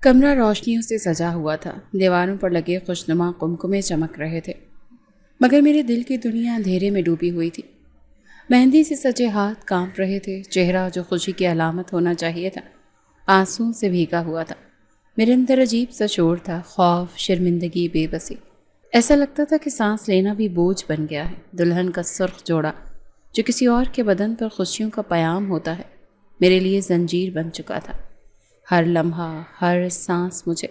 کمرہ روشنیوں سے سجا ہوا تھا، دیواروں پر لگے خوشنما قمقمے چمک رہے تھے، مگر میرے دل کی دنیا اندھیرے میں ڈوبی ہوئی تھی۔ مہندی سے سجے ہاتھ کانپ رہے تھے، چہرہ جو خوشی کی علامت ہونا چاہیے تھا آنسوؤں سے بھیگا ہوا تھا۔ میرے اندر عجیب سا شور تھا، خوف، شرمندگی، بے بسی۔ ایسا لگتا تھا کہ سانس لینا بھی بوجھ بن گیا ہے۔ دلہن کا سرخ جوڑا جو کسی اور کے بدن پر خوشیوں کا پیام ہوتا ہے، میرے لیے زنجیر بن چکا تھا۔ ہر لمحہ، ہر سانس مجھے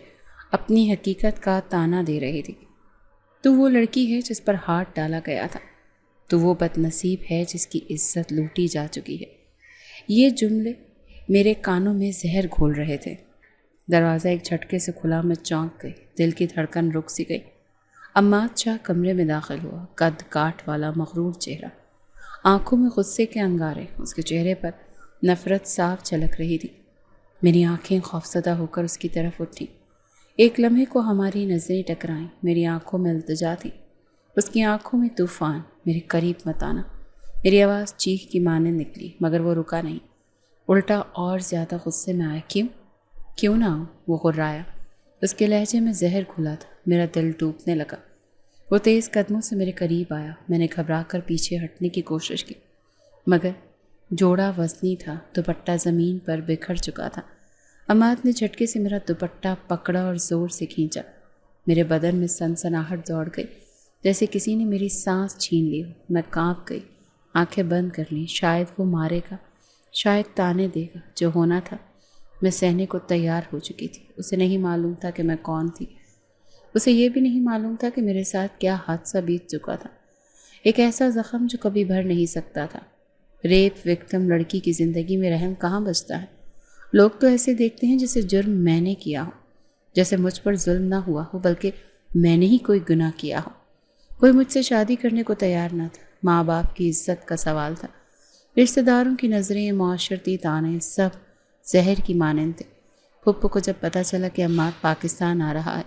اپنی حقیقت کا تانا دے رہی تھی۔ تو وہ لڑکی ہے جس پر ہاتھ ڈالا گیا تھا، تو وہ بد نصیب ہے جس کی عزت لوٹی جا چکی ہے۔ یہ جملے میرے کانوں میں زہر گھول رہے تھے۔ دروازہ ایک جھٹکے سے کھلا، میں چونک گئی، دل کی دھڑکن رک سی گئی۔ عماد شاہ کمرے میں داخل ہوا، قد کاٹ والا مغرور چہرہ، آنکھوں میں غصے کے انگارے، اس کے چہرے پر نفرت صاف جھلک رہی تھی۔ میری آنکھیں خوفزدہ ہو کر اس کی طرف اٹھیں۔ ایک لمحے کو ہماری نظریں ٹکرائیں، میری آنکھوں میں التجا تھی، اس کی آنکھوں میں طوفان۔ میرے قریب مت آنا، میری آواز چیخ کی مانند نکلی، مگر وہ رکا نہیں، الٹا اور زیادہ غصے میں آیا۔ کیوں نہ آؤں؟ وہ غرایا، اس کے لہجے میں زہر گھلا تھا۔ میرا دل ٹوٹنے لگا۔ وہ تیز قدموں سے میرے قریب آیا، میں نے گھبرا کر پیچھے ہٹنے کی کوشش کی، مگر جوڑا وزنی تھا، دوپٹہ زمین پر بکھر چکا تھا۔ عماد نے جھٹکے سے میرا دوپٹہ پکڑا اور زور سے کھینچا۔ میرے بدن میں سنسناہٹ دوڑ گئی، جیسے کسی نے میری سانس چھین لی ہو۔ میں کانپ گئی، آنکھیں بند کر لیں۔ شاید وہ مارے گا، شاید تانے دے گا۔ جو ہونا تھا میں سہنے کو تیار ہو چکی تھی۔ اسے نہیں معلوم تھا کہ میں کون تھی، اسے یہ بھی نہیں معلوم تھا کہ میرے ساتھ کیا حادثہ بیت چکا تھا۔ ایک ایسا زخم جو کبھی بھر نہیں سکتا تھا۔ ریپ وکٹم لڑکی کی زندگی میں رحم کہاں بچتا ہے؟ لوگ تو ایسے دیکھتے ہیں جیسے جرم میں نے کیا ہو، جیسے مجھ پر ظلم نہ ہوا ہو بلکہ میں نے ہی کوئی گناہ کیا ہو۔ کوئی مجھ سے شادی کرنے کو تیار نہ تھا، ماں باپ کی عزت کا سوال تھا، رشتہ داروں کی نظریں، معاشرتی تانے، سب زہر کی مانند تھے۔ پھپھو کو جب پتہ چلا کہ عماد پاکستان آ رہا ہے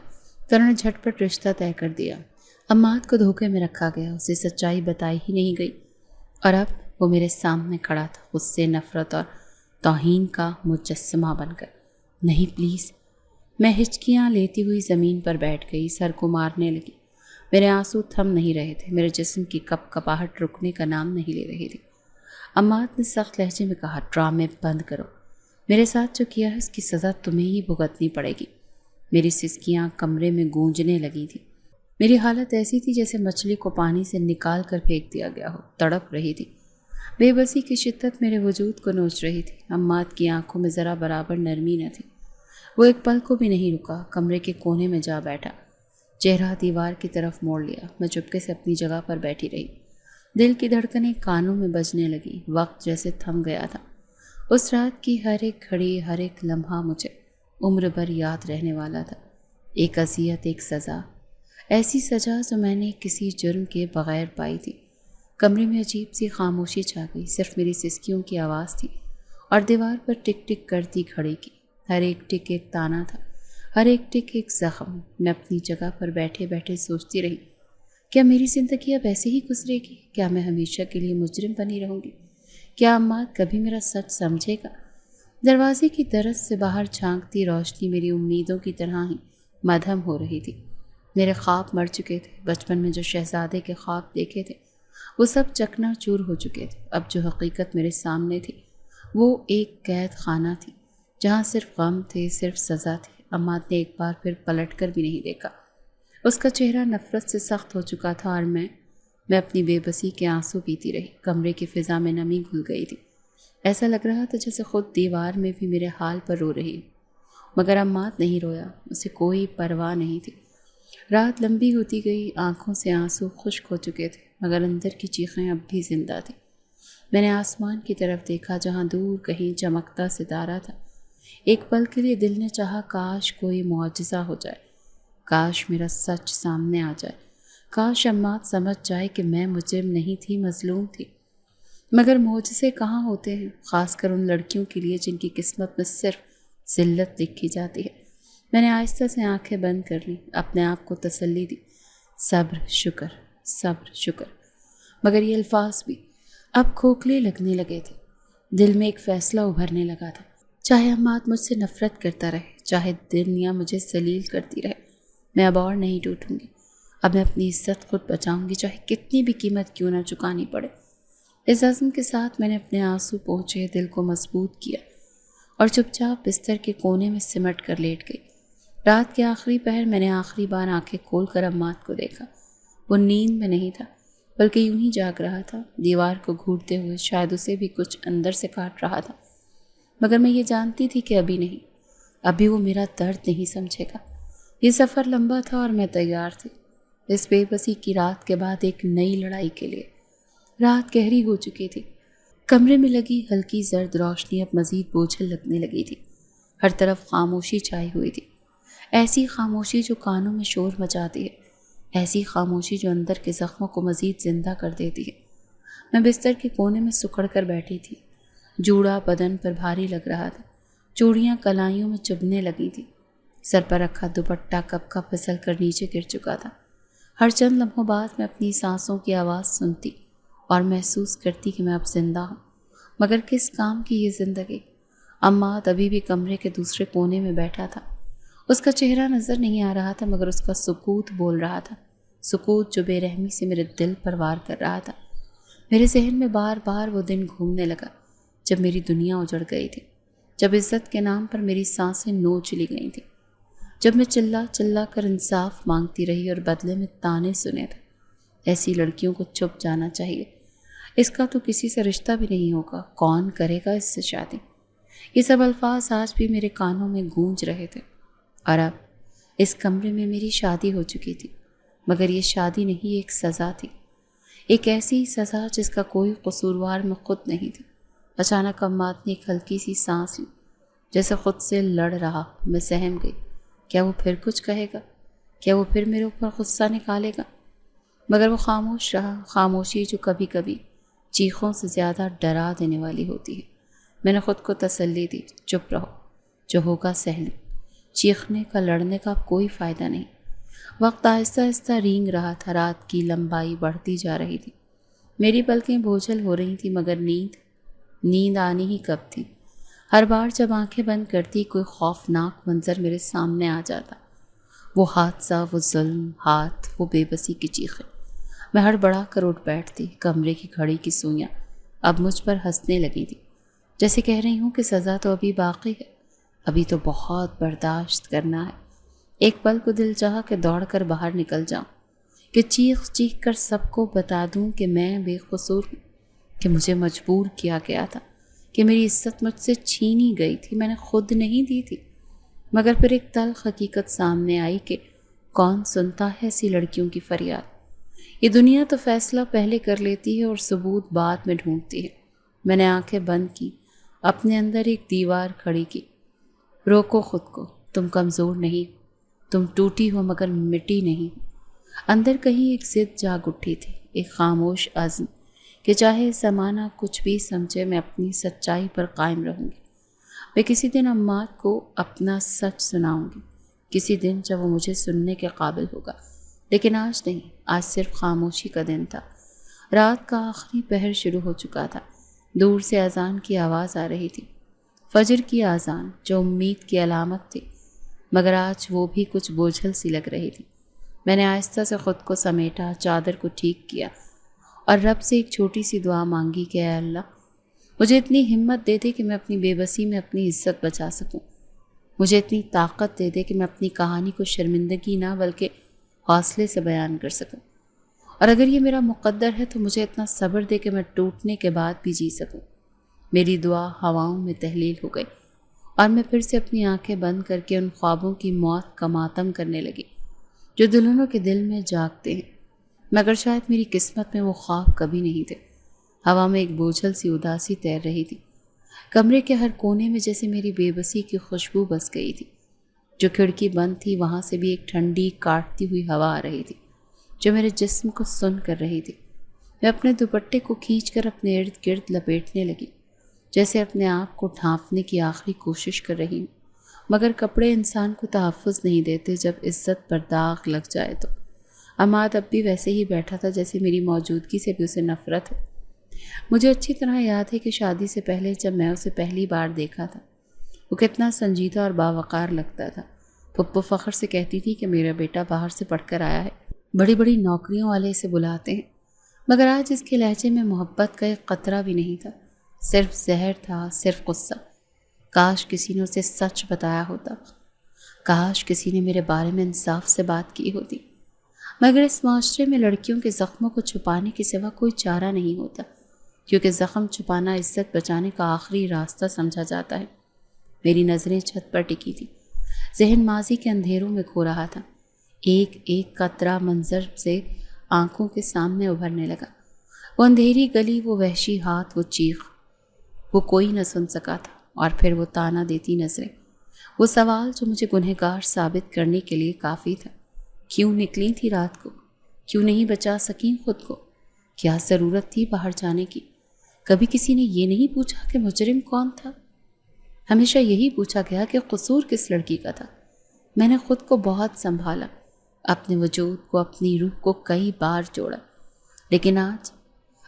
تو انہوں نے جھٹ پٹ رشتہ طے کر دیا۔ عماد کو دھوکے میں رکھا گیا، اسے سچائی بتائی ہی نہیں گئی، اور اب وہ میرے سامنے کھڑا تھا، غصے، نفرت اور توہین کا مجسمہ بن کر۔ نہیں پلیز، میں ہچکیاں لیتی ہوئی زمین پر بیٹھ گئی، سر کو مارنے لگی۔ میرے آنسو تھم نہیں رہے تھے، میرے جسم کی کپ کپاہٹ رکنے کا نام نہیں لے رہی تھی۔ عماد نے سخت لہجے میں کہا، ڈرامے بند کرو، میرے ساتھ جو کیا ہے اس کی سزا تمہیں ہی بھگتنی پڑے گی۔ میری سسکیاں کمرے میں گونجنے لگی تھی۔ میری حالت ایسی تھی جیسے مچھلی کو پانی سے نکال کر پھینک دیا گیا ہو، تڑپ رہی تھی۔ بے بسی کی شدت میرے وجود کو نوچ رہی تھی۔ عماد کی آنکھوں میں ذرا برابر نرمی نہ تھی۔ وہ ایک پل کو بھی نہیں رکا، کمرے کے کونے میں جا بیٹھا، چہرہ دیوار کی طرف موڑ لیا۔ میں چپکے سے اپنی جگہ پر بیٹھی رہی۔ دل کی دھڑکنیں کانوں میں بجنے لگی، وقت جیسے تھم گیا تھا۔ اس رات کی ہر ایک گھڑی، ہر ایک لمحہ مجھے عمر بھر یاد رہنے والا تھا۔ ایک اذیت، ایک سزا، ایسی سزا جو میں نے کسی جرم کے بغیر پائی تھی۔ کمرے میں عجیب سی خاموشی چھا گئی، صرف میری سسکیوں کی آواز تھی اور دیوار پر ٹک ٹک کرتی گھڑی کی۔ ہر ایک ٹک ایک تانا تھا، ہر ایک ٹک ایک زخم۔ میں اپنی جگہ پر بیٹھے بیٹھے سوچتی رہی، کیا میری زندگی اب ایسے ہی گزرے گی؟ کیا میں ہمیشہ کے لیے مجرم بنی رہوں گی؟ کیا عماد کبھی میرا سچ سمجھے گا؟ دروازے کی درز سے باہر جھانکتی روشنی میری امیدوں کی طرح ہی مدھم ہو رہی تھی۔ میرے خواب مر چکے تھے، بچپن میں جو شہزادے کے خواب دیکھے تھے وہ سب چکنا چور ہو چکے تھے۔ اب جو حقیقت میرے سامنے تھی وہ ایک قید خانہ تھی، جہاں صرف غم تھے، صرف سزا تھی۔ عماد نے ایک بار پھر پلٹ کر بھی نہیں دیکھا۔ اس کا چہرہ نفرت سے سخت ہو چکا تھا اور میں اپنی بے بسی کے آنسو پیتی رہی۔ کمرے کی فضا میں نمی گھل گئی تھی، ایسا لگ رہا تھا جیسے خود دیوار میں بھی میرے حال پر رو رہی ہوں۔ مگر عماد نہیں رویا، اسے کوئی پرواہ نہیں تھی۔ رات لمبی ہوتی گئی، آنکھوں سے آنسو خشک ہو چکے تھے، مگر اندر کی چیخیں اب بھی زندہ تھیں۔ میں نے آسمان کی طرف دیکھا جہاں دور کہیں چمکتا ستارہ تھا۔ ایک پل کے لیے دل نے چاہا کاش کوئی معجزہ ہو جائے، کاش میرا سچ سامنے آ جائے، کاش عماد سمجھ جائے کہ میں مجرم نہیں تھی، مظلوم تھی۔ مگر معجزے کہاں ہوتے ہیں، خاص کر ان لڑکیوں کے لیے جن کی قسمت میں صرف ذلت لکھی جاتی ہے۔ میں نے آہستہ سے آنکھیں بند کر لیں، اپنے آپ کو تسلی دی، صبر، شکر، صبر، شکر۔ مگر یہ الفاظ بھی اب کھوکھلے لگنے لگے تھے۔ دل میں ایک فیصلہ ابھرنے لگا تھا، چاہے عماد مجھ سے نفرت کرتا رہے، چاہے دنیا مجھے ذلیل کرتی رہے، میں اب اور نہیں ٹوٹوں گی۔ اب میں اپنی عزت خود بچاؤں گی، چاہے کتنی بھی قیمت کیوں نہ چکانی پڑے۔ اس عزم کے ساتھ میں نے اپنے آنسو پہنچے دل کو مضبوط کیا اور چپ چاپ بستر کے کونے میں سمٹ کر لیٹ گئی۔ رات کے آخری پہر میں نے آخری بار آنکھیں کھول کر اماد کو دیکھا۔ وہ نیند میں نہیں تھا بلکہ یوں ہی جاگ رہا تھا، دیوار کو گھورتے ہوئے، شاید اسے بھی کچھ اندر سے کاٹ رہا تھا، مگر میں یہ جانتی تھی کہ ابھی نہیں، ابھی وہ میرا درد نہیں سمجھے گا۔ یہ سفر لمبا تھا اور میں تیار تھی اس بے بسی کی رات کے بعد ایک نئی لڑائی کے لیے۔ رات گہری ہو چکی تھی، کمرے میں لگی ہلکی زرد روشنی اب مزید بوجھل لگنے لگی تھی۔ ہر طرف خاموشی چھائی ہوئی تھی، ایسی خاموشی جو کانوں میں شور مچاتی ہے، ایسی خاموشی جو اندر کے زخموں کو مزید زندہ کر دیتی ہے۔ میں بستر کے کونے میں سکڑ کر بیٹھی تھی، جوڑا بدن پر بھاری لگ رہا تھا، چوڑیاں کلائیوں میں چبھنے لگی تھی، سر پر رکھا دوپٹہ کب کا پھسل کر نیچے گر چکا تھا۔ ہر چند لمحوں بعد میں اپنی سانسوں کی آواز سنتی اور محسوس کرتی کہ میں اب زندہ ہوں، مگر کس کام کی یہ زندگی؟ عماد ابھی بھی کمرے کے دوسرے کونے میں بیٹھا تھا، اس کا چہرہ نظر نہیں آ رہا تھا مگر اس کا سکوت بول رہا تھا، سکوت جو بے رحمی سے میرے دل پر وار کر رہا تھا۔ میرے ذہن میں بار بار وہ دن گھومنے لگا جب میری دنیا اجڑ گئی تھی، جب عزت کے نام پر میری سانسیں نوچ لی گئی تھیں، جب میں چلا چلا کر انصاف مانگتی رہی اور بدلے میں تانے سنے تھے۔ ایسی لڑکیوں کو چپ جانا چاہیے، اس کا تو کسی سے رشتہ بھی نہیں ہوگا، کون کرے گا اس سے شادی؟ یہ سب الفاظ آج بھی میرے کانوں میں گونج رہے تھے، اور اب اس کمرے میں میری شادی ہو چکی تھی، مگر یہ شادی نہیں، ایک سزا تھی، ایک ایسی سزا جس کا کوئی قصوروار میں خود نہیں تھی۔ اچانک عماد نے ایک ہلکی سی سانس لی، جیسے خود سے لڑ رہا۔ میں سہم گئی، کیا وہ پھر کچھ کہے گا؟ کیا وہ پھر میرے اوپر غصہ نکالے گا؟ مگر وہ خاموش رہا، خاموشی جو کبھی کبھی چیخوں سے زیادہ ڈرا دینے والی ہوتی ہے۔ میں نے خود کو تسلی دی، چپ رہو، جو ہوگا سہ لو، چیخنے کا لڑنے کا کوئی فائدہ نہیں۔ وقت آہستہ آہستہ رینگ رہا تھا، رات کی لمبائی بڑھتی جا رہی تھی، میری پلکیں بوجھل ہو رہی تھیں، مگر نیند آنی ہی کب تھی؟ ہر بار جب آنکھیں بند کرتی کوئی خوفناک منظر میرے سامنے آ جاتا، وہ حادثہ، وہ ظلم، ہاتھ، وہ بے بسی کی چیخیں۔ میں ہڑبڑا کر اٹھ بیٹھتی، کمرے کی گھڑی کی سوئیاں اب مجھ پر ہنسنے لگی تھی، جیسے کہہ رہی ہوں کہ سزا تو ابھی باقی ہے، ابھی تو بہت برداشت کرنا ہے۔ ایک پل کو دل چاہا کہ دوڑ کر باہر نکل جاؤں، کہ چیخ چیخ کر سب کو بتا دوں کہ میں بے قصور ہوں، کہ مجھے مجبور کیا گیا تھا، کہ میری عزت مجھ سے چھینی گئی تھی، میں نے خود نہیں دی تھی۔ مگر پھر ایک تلخ حقیقت سامنے آئی کہ کون سنتا ہے ایسی لڑکیوں کی فریاد؟ یہ دنیا تو فیصلہ پہلے کر لیتی ہے اور ثبوت بعد میں ڈھونڈتی ہے۔ میں نے آنکھیں بند کی، اپنے اندر ایک دیوار کھڑی کی۔ روکو خود کو، تم کمزور نہیں، تم ٹوٹی ہو مگر مٹی نہیں۔ اندر کہیں ایک ضد جاگ اٹھی تھی، ایک خاموش عزم کہ چاہے زمانہ کچھ بھی سمجھے، میں اپنی سچائی پر قائم رہوں گی۔ میں کسی دن عماد کو اپنا سچ سناؤں گی، کسی دن جب وہ مجھے سننے کے قابل ہوگا، لیکن آج نہیں، آج صرف خاموشی کا دن تھا۔ رات کا آخری پہر شروع ہو چکا تھا، دور سے اذان کی آواز آ رہی تھی، فجر کی اذان جو امید کی علامت تھی، مگر آج وہ بھی کچھ بوجھل سی لگ رہی تھی۔ میں نے آہستہ سے خود کو سمیٹا، چادر کو ٹھیک کیا اور رب سے ایک چھوٹی سی دعا مانگی کہ اے اللہ، مجھے اتنی ہمت دے دے کہ میں اپنی بے بسی میں اپنی عزت بچا سکوں، مجھے اتنی طاقت دے دے کہ میں اپنی کہانی کو شرمندگی نہ بلکہ حوصلے سے بیان کر سکوں، اور اگر یہ میرا مقدر ہے تو مجھے اتنا صبر دے کہ میں ٹوٹنے کے بعد بھی جی سکوں۔ میری دعا ہواؤں میں تحلیل ہو گئی اور میں پھر سے اپنی آنکھیں بند کر کے ان خوابوں کی موت کا ماتم کرنے لگی جو دلہنوں کے دل میں جاگتے ہیں، مگر شاید میری قسمت میں وہ خواب کبھی نہیں تھے۔ ہوا میں ایک بوجھل سی اداسی تیر رہی تھی، کمرے کے ہر کونے میں جیسے میری بے بسی کی خوشبو بس گئی تھی۔ جو کھڑکی بند تھی وہاں سے بھی ایک ٹھنڈی کاٹتی ہوئی ہوا آ رہی تھی جو میرے جسم کو سن کر رہی تھی۔ میں اپنے دوپٹے کو کھینچ کر اپنے ارد گرد لپیٹنے لگی، جیسے اپنے آپ کو ڈھانپنے کی آخری کوشش کر رہی ہوں، مگر کپڑے انسان کو تحفظ نہیں دیتے جب عزت پر داغ لگ جائے تو۔ عماد اب بھی ویسے ہی بیٹھا تھا جیسے میری موجودگی سے بھی اسے نفرت ہے۔ مجھے اچھی طرح یاد ہے کہ شادی سے پہلے جب میں اسے پہلی بار دیکھا تھا، وہ کتنا سنجیدہ اور باوقار لگتا تھا۔ پھپھو فخر سے کہتی تھی کہ میرا بیٹا باہر سے پڑھ کر آیا ہے، بڑی بڑی نوکریوں والے اسے بلاتے ہیں، مگر آج اس کے لہجے میں محبت کا ایک قطرہ بھی نہیں تھا، صرف زہر تھا، صرف غصہ۔ کاش کسی نے اسے سچ بتایا ہوتا، کاش کسی نے میرے بارے میں انصاف سے بات کی ہوتی، مگر اس معاشرے میں لڑکیوں کے زخموں کو چھپانے کے سوا کوئی چارہ نہیں ہوتا، کیونکہ زخم چھپانا عزت بچانے کا آخری راستہ سمجھا جاتا ہے۔ میری نظریں چھت پر ٹکی تھی، ذہن ماضی کے اندھیروں میں کھو رہا تھا۔ ایک ایک قطرہ منظر سے آنکھوں کے سامنے ابھرنے لگا، وہ اندھیری گلی، وہ وحشی ہاتھ، وہ چیخ، وہ کوئی نہ سن سکا تھا، اور پھر وہ تانا دیتی نظریں، وہ سوال جو مجھے گنہگار ثابت کرنے کے لیے کافی تھا۔ کیوں نکلی تھی رات کو؟ کیوں نہیں بچا سکیں خود کو؟ کیا ضرورت تھی باہر جانے کی؟ کبھی کسی نے یہ نہیں پوچھا کہ مجرم کون تھا؟ ہمیشہ یہی پوچھا گیا کہ قصور کس لڑکی کا تھا۔ میں نے خود کو بہت سنبھالا، اپنے وجود کو، اپنی روح کو کئی بار جوڑا، لیکن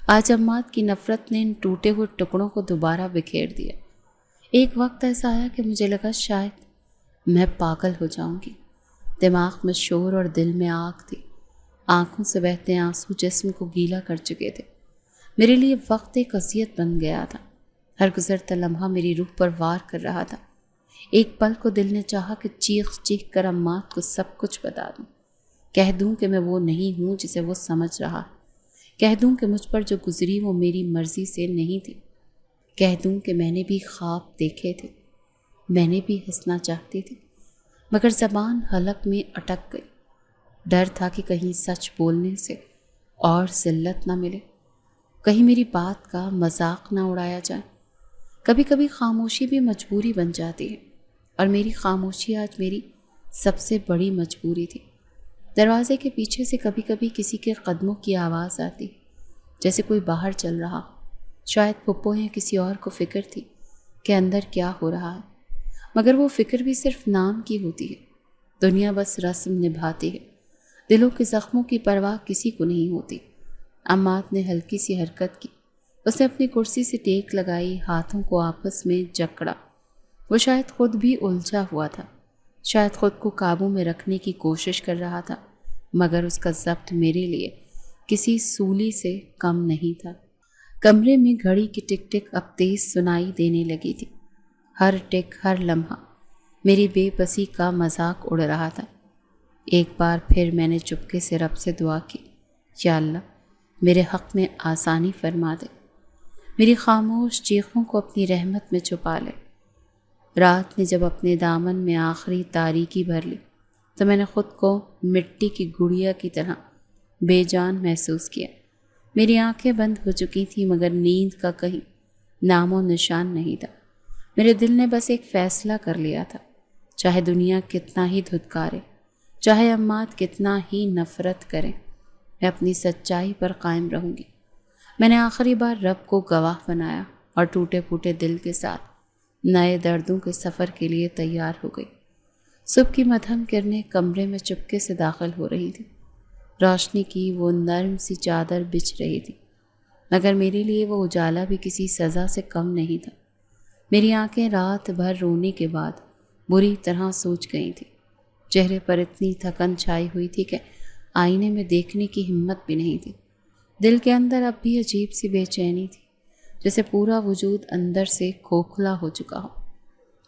آج اماد کی نفرت نے ان ٹوٹے ہوئے ٹکڑوں کو دوبارہ بکھیر دیا۔ ایک وقت ایسا آیا کہ مجھے لگا شاید میں پاگل ہو جاؤں گی۔ دماغ میں شور اور دل میں آگ تھی، آنکھوں سے بہتے آنسو جسم کو گیلا کر چکے تھے۔ میرے لیے وقت ایک اذیت بن گیا تھا، ہر گزرتا لمحہ میری روح پر وار کر رہا تھا۔ ایک پل کو دل نے چاہا کہ چیخ چیخ کر اماد کو سب کچھ بتا دوں، کہہ دوں کہ میں وہ نہیں ہوں جسے وہ سمجھ رہا ہے، کہہ دوں کہ مجھ پر جو گزری وہ میری مرضی سے نہیں تھی، کہہ دوں کہ میں نے بھی خواب دیکھے تھے، میں نے بھی ہنسنا چاہتی تھی، مگر زبان حلق میں اٹک گئی۔ ڈر تھا کہ کہیں سچ بولنے سے اور ذلت نہ ملے، کہیں میری بات کا مذاق نہ اڑایا جائے۔ کبھی کبھی خاموشی بھی مجبوری بن جاتی ہے، اور میری خاموشی آج میری سب سے بڑی مجبوری تھی۔ دروازے کے پیچھے سے کبھی کبھی کسی کے قدموں کی آواز آتی، جیسے کوئی باہر چل رہا، شاید پھپھو یا کسی اور کو فکر تھی کہ اندر کیا ہو رہا ہے، مگر وہ فکر بھی صرف نام کی ہوتی ہے۔ دنیا بس رسم نبھاتی ہے، دلوں کے زخموں کی پرواہ کسی کو نہیں ہوتی۔ اماد نے ہلکی سی حرکت کی، اس نے اپنی کرسی سے ٹیک لگائی، ہاتھوں کو آپس میں جکڑا۔ وہ شاید خود بھی الجھا ہوا تھا، شاید خود کو قابو میں رکھنے کی کوشش کر رہا تھا، مگر اس کا ضبط میرے لیے کسی سولی سے کم نہیں تھا۔ کمرے میں گھڑی کی ٹک ٹک اب تیز سنائی دینے لگی تھی، ہر ٹک، ہر لمحہ میری بے بسی کا مذاق اڑ رہا تھا۔ ایک بار پھر میں نے چپکے سے رب سے دعا کی، یا اللہ میرے حق میں آسانی فرما دے، میری خاموش چیخوں کو اپنی رحمت میں چھپا لے۔ رات نے جب اپنے دامن میں آخری تاریکی بھر لی تو میں نے خود کو مٹی کی گڑیا کی طرح بے جان محسوس کیا۔ میری آنکھیں بند ہو چکی تھیں، مگر نیند کا کہیں نام و نشان نہیں تھا۔ میرے دل نے بس ایک فیصلہ کر لیا تھا، چاہے دنیا کتنا ہی دھتکارے، چاہے اماد کتنا ہی نفرت کرے، میں اپنی سچائی پر قائم رہوں گی۔ میں نے آخری بار رب کو گواہ بنایا اور ٹوٹے پھوٹے دل کے ساتھ نئے دردوں کے سفر کے لیے تیار ہو گئی۔ صبح کی مدھم کرنیں کمرے میں چپکے سے داخل ہو رہی تھی، روشنی کی وہ نرم سی چادر بچھ رہی تھی، مگر میرے لیے وہ اجالا بھی کسی سزا سے کم نہیں تھا۔ میری آنکھیں رات بھر رونے کے بعد بری طرح سوج گئی تھیں، چہرے پر اتنی تھکن چھائی ہوئی تھی کہ آئینے میں دیکھنے کی ہمت بھی نہیں تھی۔ دل کے اندر اب بھی عجیب سی بے چینی تھی، جیسے پورا وجود اندر سے کھوکھلا ہو چکا ہو۔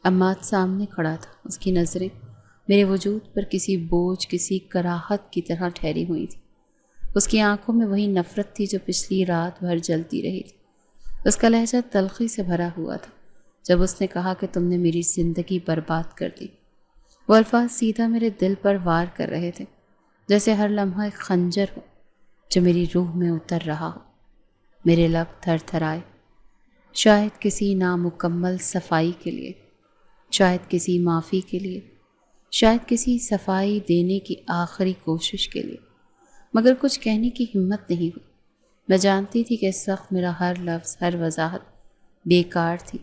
اماد سامنے کھڑا تھا، اس کی نظریں میرے وجود پر کسی بوجھ، کسی کراہت کی طرح ٹھہری ہوئی تھی۔ اس کی آنکھوں میں وہی نفرت تھی جو پچھلی رات بھر جلتی رہی تھی۔ اس کا لہجہ تلخی سے بھرا ہوا تھا جب اس نے کہا کہ تم نے میری زندگی برباد کر دی۔ وہ الفاظ سیدھا میرے دل پر وار کر رہے تھے، جیسے ہر لمحہ ایک خنجر ہو جو میری روح میں اتر رہا ہو۔ میرے لب تھر تھرائے، شاید کسی نامکمل صفائی کے لیے، شاید کسی معافی کے لیے، شاید کسی صفائی دینے کی آخری کوشش کے لیے، مگر کچھ کہنے کی ہمت نہیں ہوئی۔ میں جانتی تھی کہ اس وقت میرا ہر لفظ، ہر وضاحت بیکار تھی،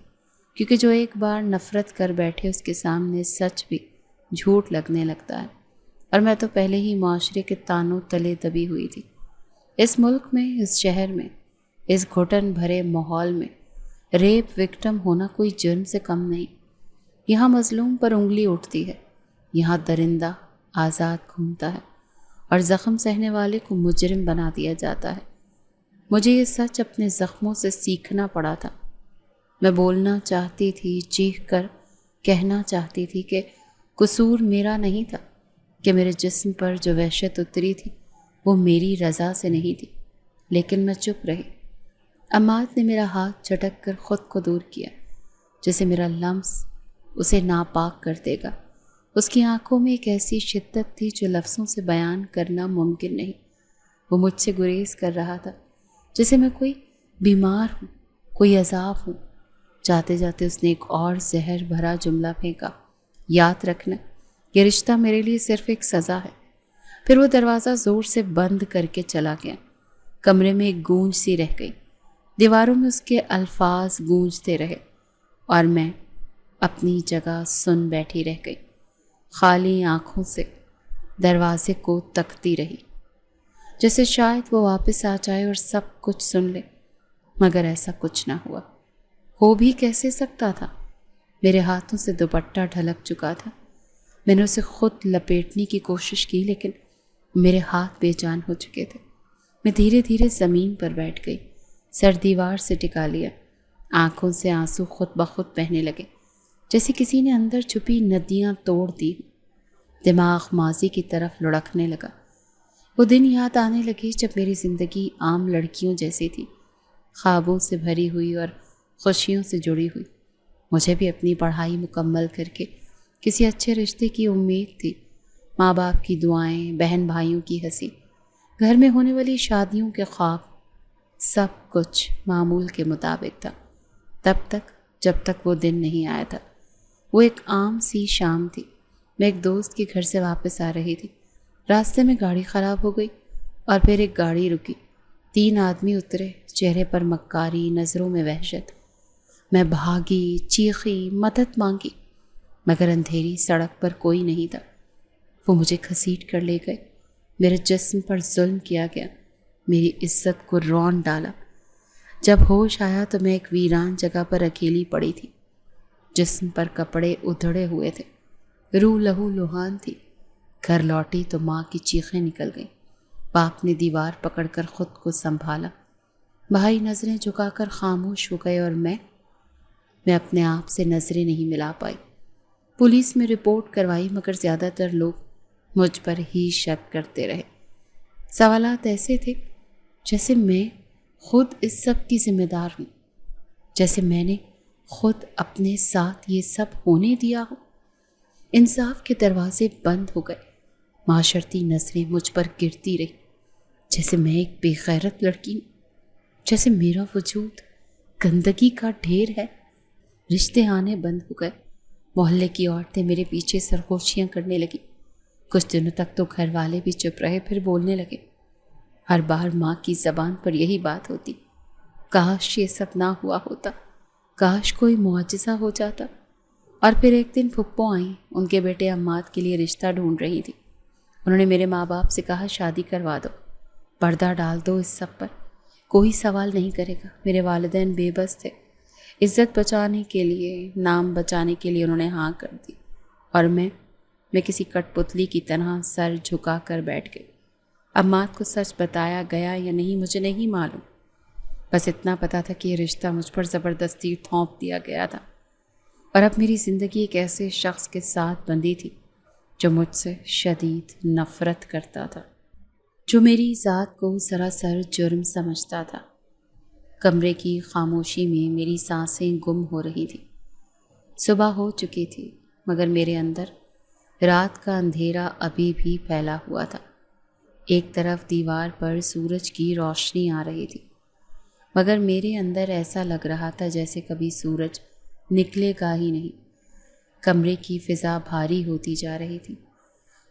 کیونکہ جو ایک بار نفرت کر بیٹھے اس کے سامنے سچ بھی جھوٹ لگنے لگتا ہے، اور میں تو پہلے ہی معاشرے کے تانوں تلے دبی ہوئی تھی۔ اس ملک میں، اس شہر میں، اس گھٹن بھرے ماحول میں ریپ وکٹم ہونا کوئی جرم سے کم نہیں۔ یہاں مظلوم پر انگلی اٹھتی ہے، یہاں درندہ آزاد گھومتا ہے اور زخم سہنے والے کو مجرم بنا دیا جاتا ہے۔ مجھے یہ سچ اپنے زخموں سے سیکھنا پڑا تھا۔ میں بولنا چاہتی تھی، چیخ کر کہنا چاہتی تھی کہ قصور میرا نہیں تھا، کہ میرے جسم پر جو وحشت اتری تھی وہ میری رضا سے نہیں تھی، لیکن میں چپ رہی۔ عماد نے میرا ہاتھ جھٹک کر خود کو دور کیا، جیسے میرا لمس اسے ناپاک کر دے گا۔ اس کی آنکھوں میں ایک ایسی شدت تھی جو لفظوں سے بیان کرنا ممکن نہیں۔ وہ مجھ سے گریز کر رہا تھا، جیسے میں کوئی بیمار ہوں، کوئی عذاب ہوں۔ جاتے جاتے اس نے ایک اور زہر بھرا جملہ پھینکا، یاد رکھنا یہ رشتہ میرے لیے صرف ایک سزا ہے۔ پھر وہ دروازہ زور سے بند کر کے چلا گیا۔ کمرے میں ایک گونج سی رہ گئی، دیواروں میں اس کے الفاظ گونجتے رہے اور میں اپنی جگہ سن بیٹھی رہ گئی، خالی آنکھوں سے دروازے کو تکتی رہی، جیسے شاید وہ واپس آ جائے اور سب کچھ سن لے، مگر ایسا کچھ نہ ہوا۔ ہو بھی کیسے سکتا تھا؟ میرے ہاتھوں سے دوپٹہ ڈھلک چکا تھا۔ میں نے اسے خود لپیٹنے کی کوشش کی، لیکن میرے ہاتھ بے جان ہو چکے تھے۔ میں دھیرے دھیرے زمین پر بیٹھ گئی، سر دیوار سے ٹکا لیا، آنکھوں سے آنسو خود بخود بہنے لگے، جیسے کسی نے اندر چھپی ندیاں توڑ دی۔ دماغ ماضی کی طرف لڑکنے لگا۔ وہ دن یاد آنے لگے جب میری زندگی عام لڑکیوں جیسی تھی، خوابوں سے بھری ہوئی اور خوشیوں سے جڑی ہوئی۔ مجھے بھی اپنی پڑھائی مکمل کر کے کسی اچھے رشتے کی امید تھی، ماں باپ کی دعائیں، بہن بھائیوں کی ہنسی، گھر میں ہونے والی شادیوں کے خواب، سب کچھ معمول کے مطابق تھا، تب تک جب تک وہ دن نہیں آیا تھا۔ وہ ایک عام سی شام تھی۔ میں ایک دوست کے گھر سے واپس آ رہی تھی۔ راستے میں گاڑی خراب ہو گئی اور پھر ایک گاڑی رکی۔ 3 آدمی اترے، چہرے پر مکاری، نظروں میں وحشت۔ میں بھاگی، چیخی، مدد مانگی، مگر اندھیری سڑک پر کوئی نہیں تھا۔ وہ مجھے گھسیٹ کر لے گئے، میرے جسم پر ظلم کیا گیا، میری عزت کو رون ڈالا۔ جب ہوش آیا تو میں ایک ویران جگہ پر اکیلی پڑی تھی، جسم پر کپڑے ادھڑے ہوئے تھے، روح لہو لوہان تھی۔ گھر لوٹی تو ماں کی چیخیں نکل گئیں، باپ نے دیوار پکڑ کر خود کو سنبھالا، بھائی نظریں جھکا کر خاموش ہو گئے اور میں اپنے آپ سے نظریں نہیں ملا پائی۔ پولیس میں رپورٹ کروائی، مگر زیادہ تر لوگ مجھ پر ہی شک کرتے رہے۔ سوالات ایسے تھے جیسے میں خود اس سب کی ذمہ دار ہوں، جیسے میں نے خود اپنے ساتھ یہ سب ہونے دیا ہو۔ انصاف کے دروازے بند ہو گئے، معاشرتی نظریں مجھ پر گرتی رہی، جیسے میں ایک بے غیرت لڑکی ہوں، جیسے میرا وجود گندگی کا ڈھیر ہے۔ رشتے آنے بند ہو گئے، محلے کی عورتیں میرے پیچھے سرگوشیاں کرنے لگی۔ کچھ دنوں تک تو گھر والے بھی چپ رہے، پھر بولنے لگے۔ ہر بار ماں کی زبان پر یہی بات ہوتی، کاش یہ سب نہ ہوا ہوتا، کاش کوئی معجزہ ہو جاتا۔ اور پھر ایک دن پھپھو آئیں، ان کے بیٹے عماد کے لیے رشتہ ڈھونڈ رہی تھی۔ انہوں نے میرے ماں باپ سے کہا شادی کروا دو، پردہ ڈال دو اس سب پر، کوئی سوال نہیں کرے گا۔ میرے والدین بے بس تھے، عزت بچانے کے لیے، نام بچانے کے لیے انہوں نے ہاں کر دی، اور میں کسی کٹ پتلی کی طرح سر جھکا کر بیٹھ گئی۔ عماد کو سچ بتایا گیا یا نہیں مجھے نہیں معلوم، بس اتنا پتا تھا کہ یہ رشتہ مجھ پر زبردستی تھوپ دیا گیا تھا، اور اب میری زندگی ایک ایسے شخص کے ساتھ بندھی تھی جو مجھ سے شدید نفرت کرتا تھا، جو میری ذات کو سراسر جرم سمجھتا تھا۔ کمرے کی خاموشی میں میری سانسیں گم ہو رہی تھیں۔ صبح ہو چکی تھی، مگر میرے اندر رات کا اندھیرا ابھی بھی پھیلا ہوا تھا۔ ایک طرف دیوار پر سورج کی روشنی آ رہی تھی، مگر میرے اندر ایسا لگ رہا تھا جیسے کبھی سورج نکلے گا ہی نہیں۔ کمرے کی فضا بھاری ہوتی جا رہی تھی،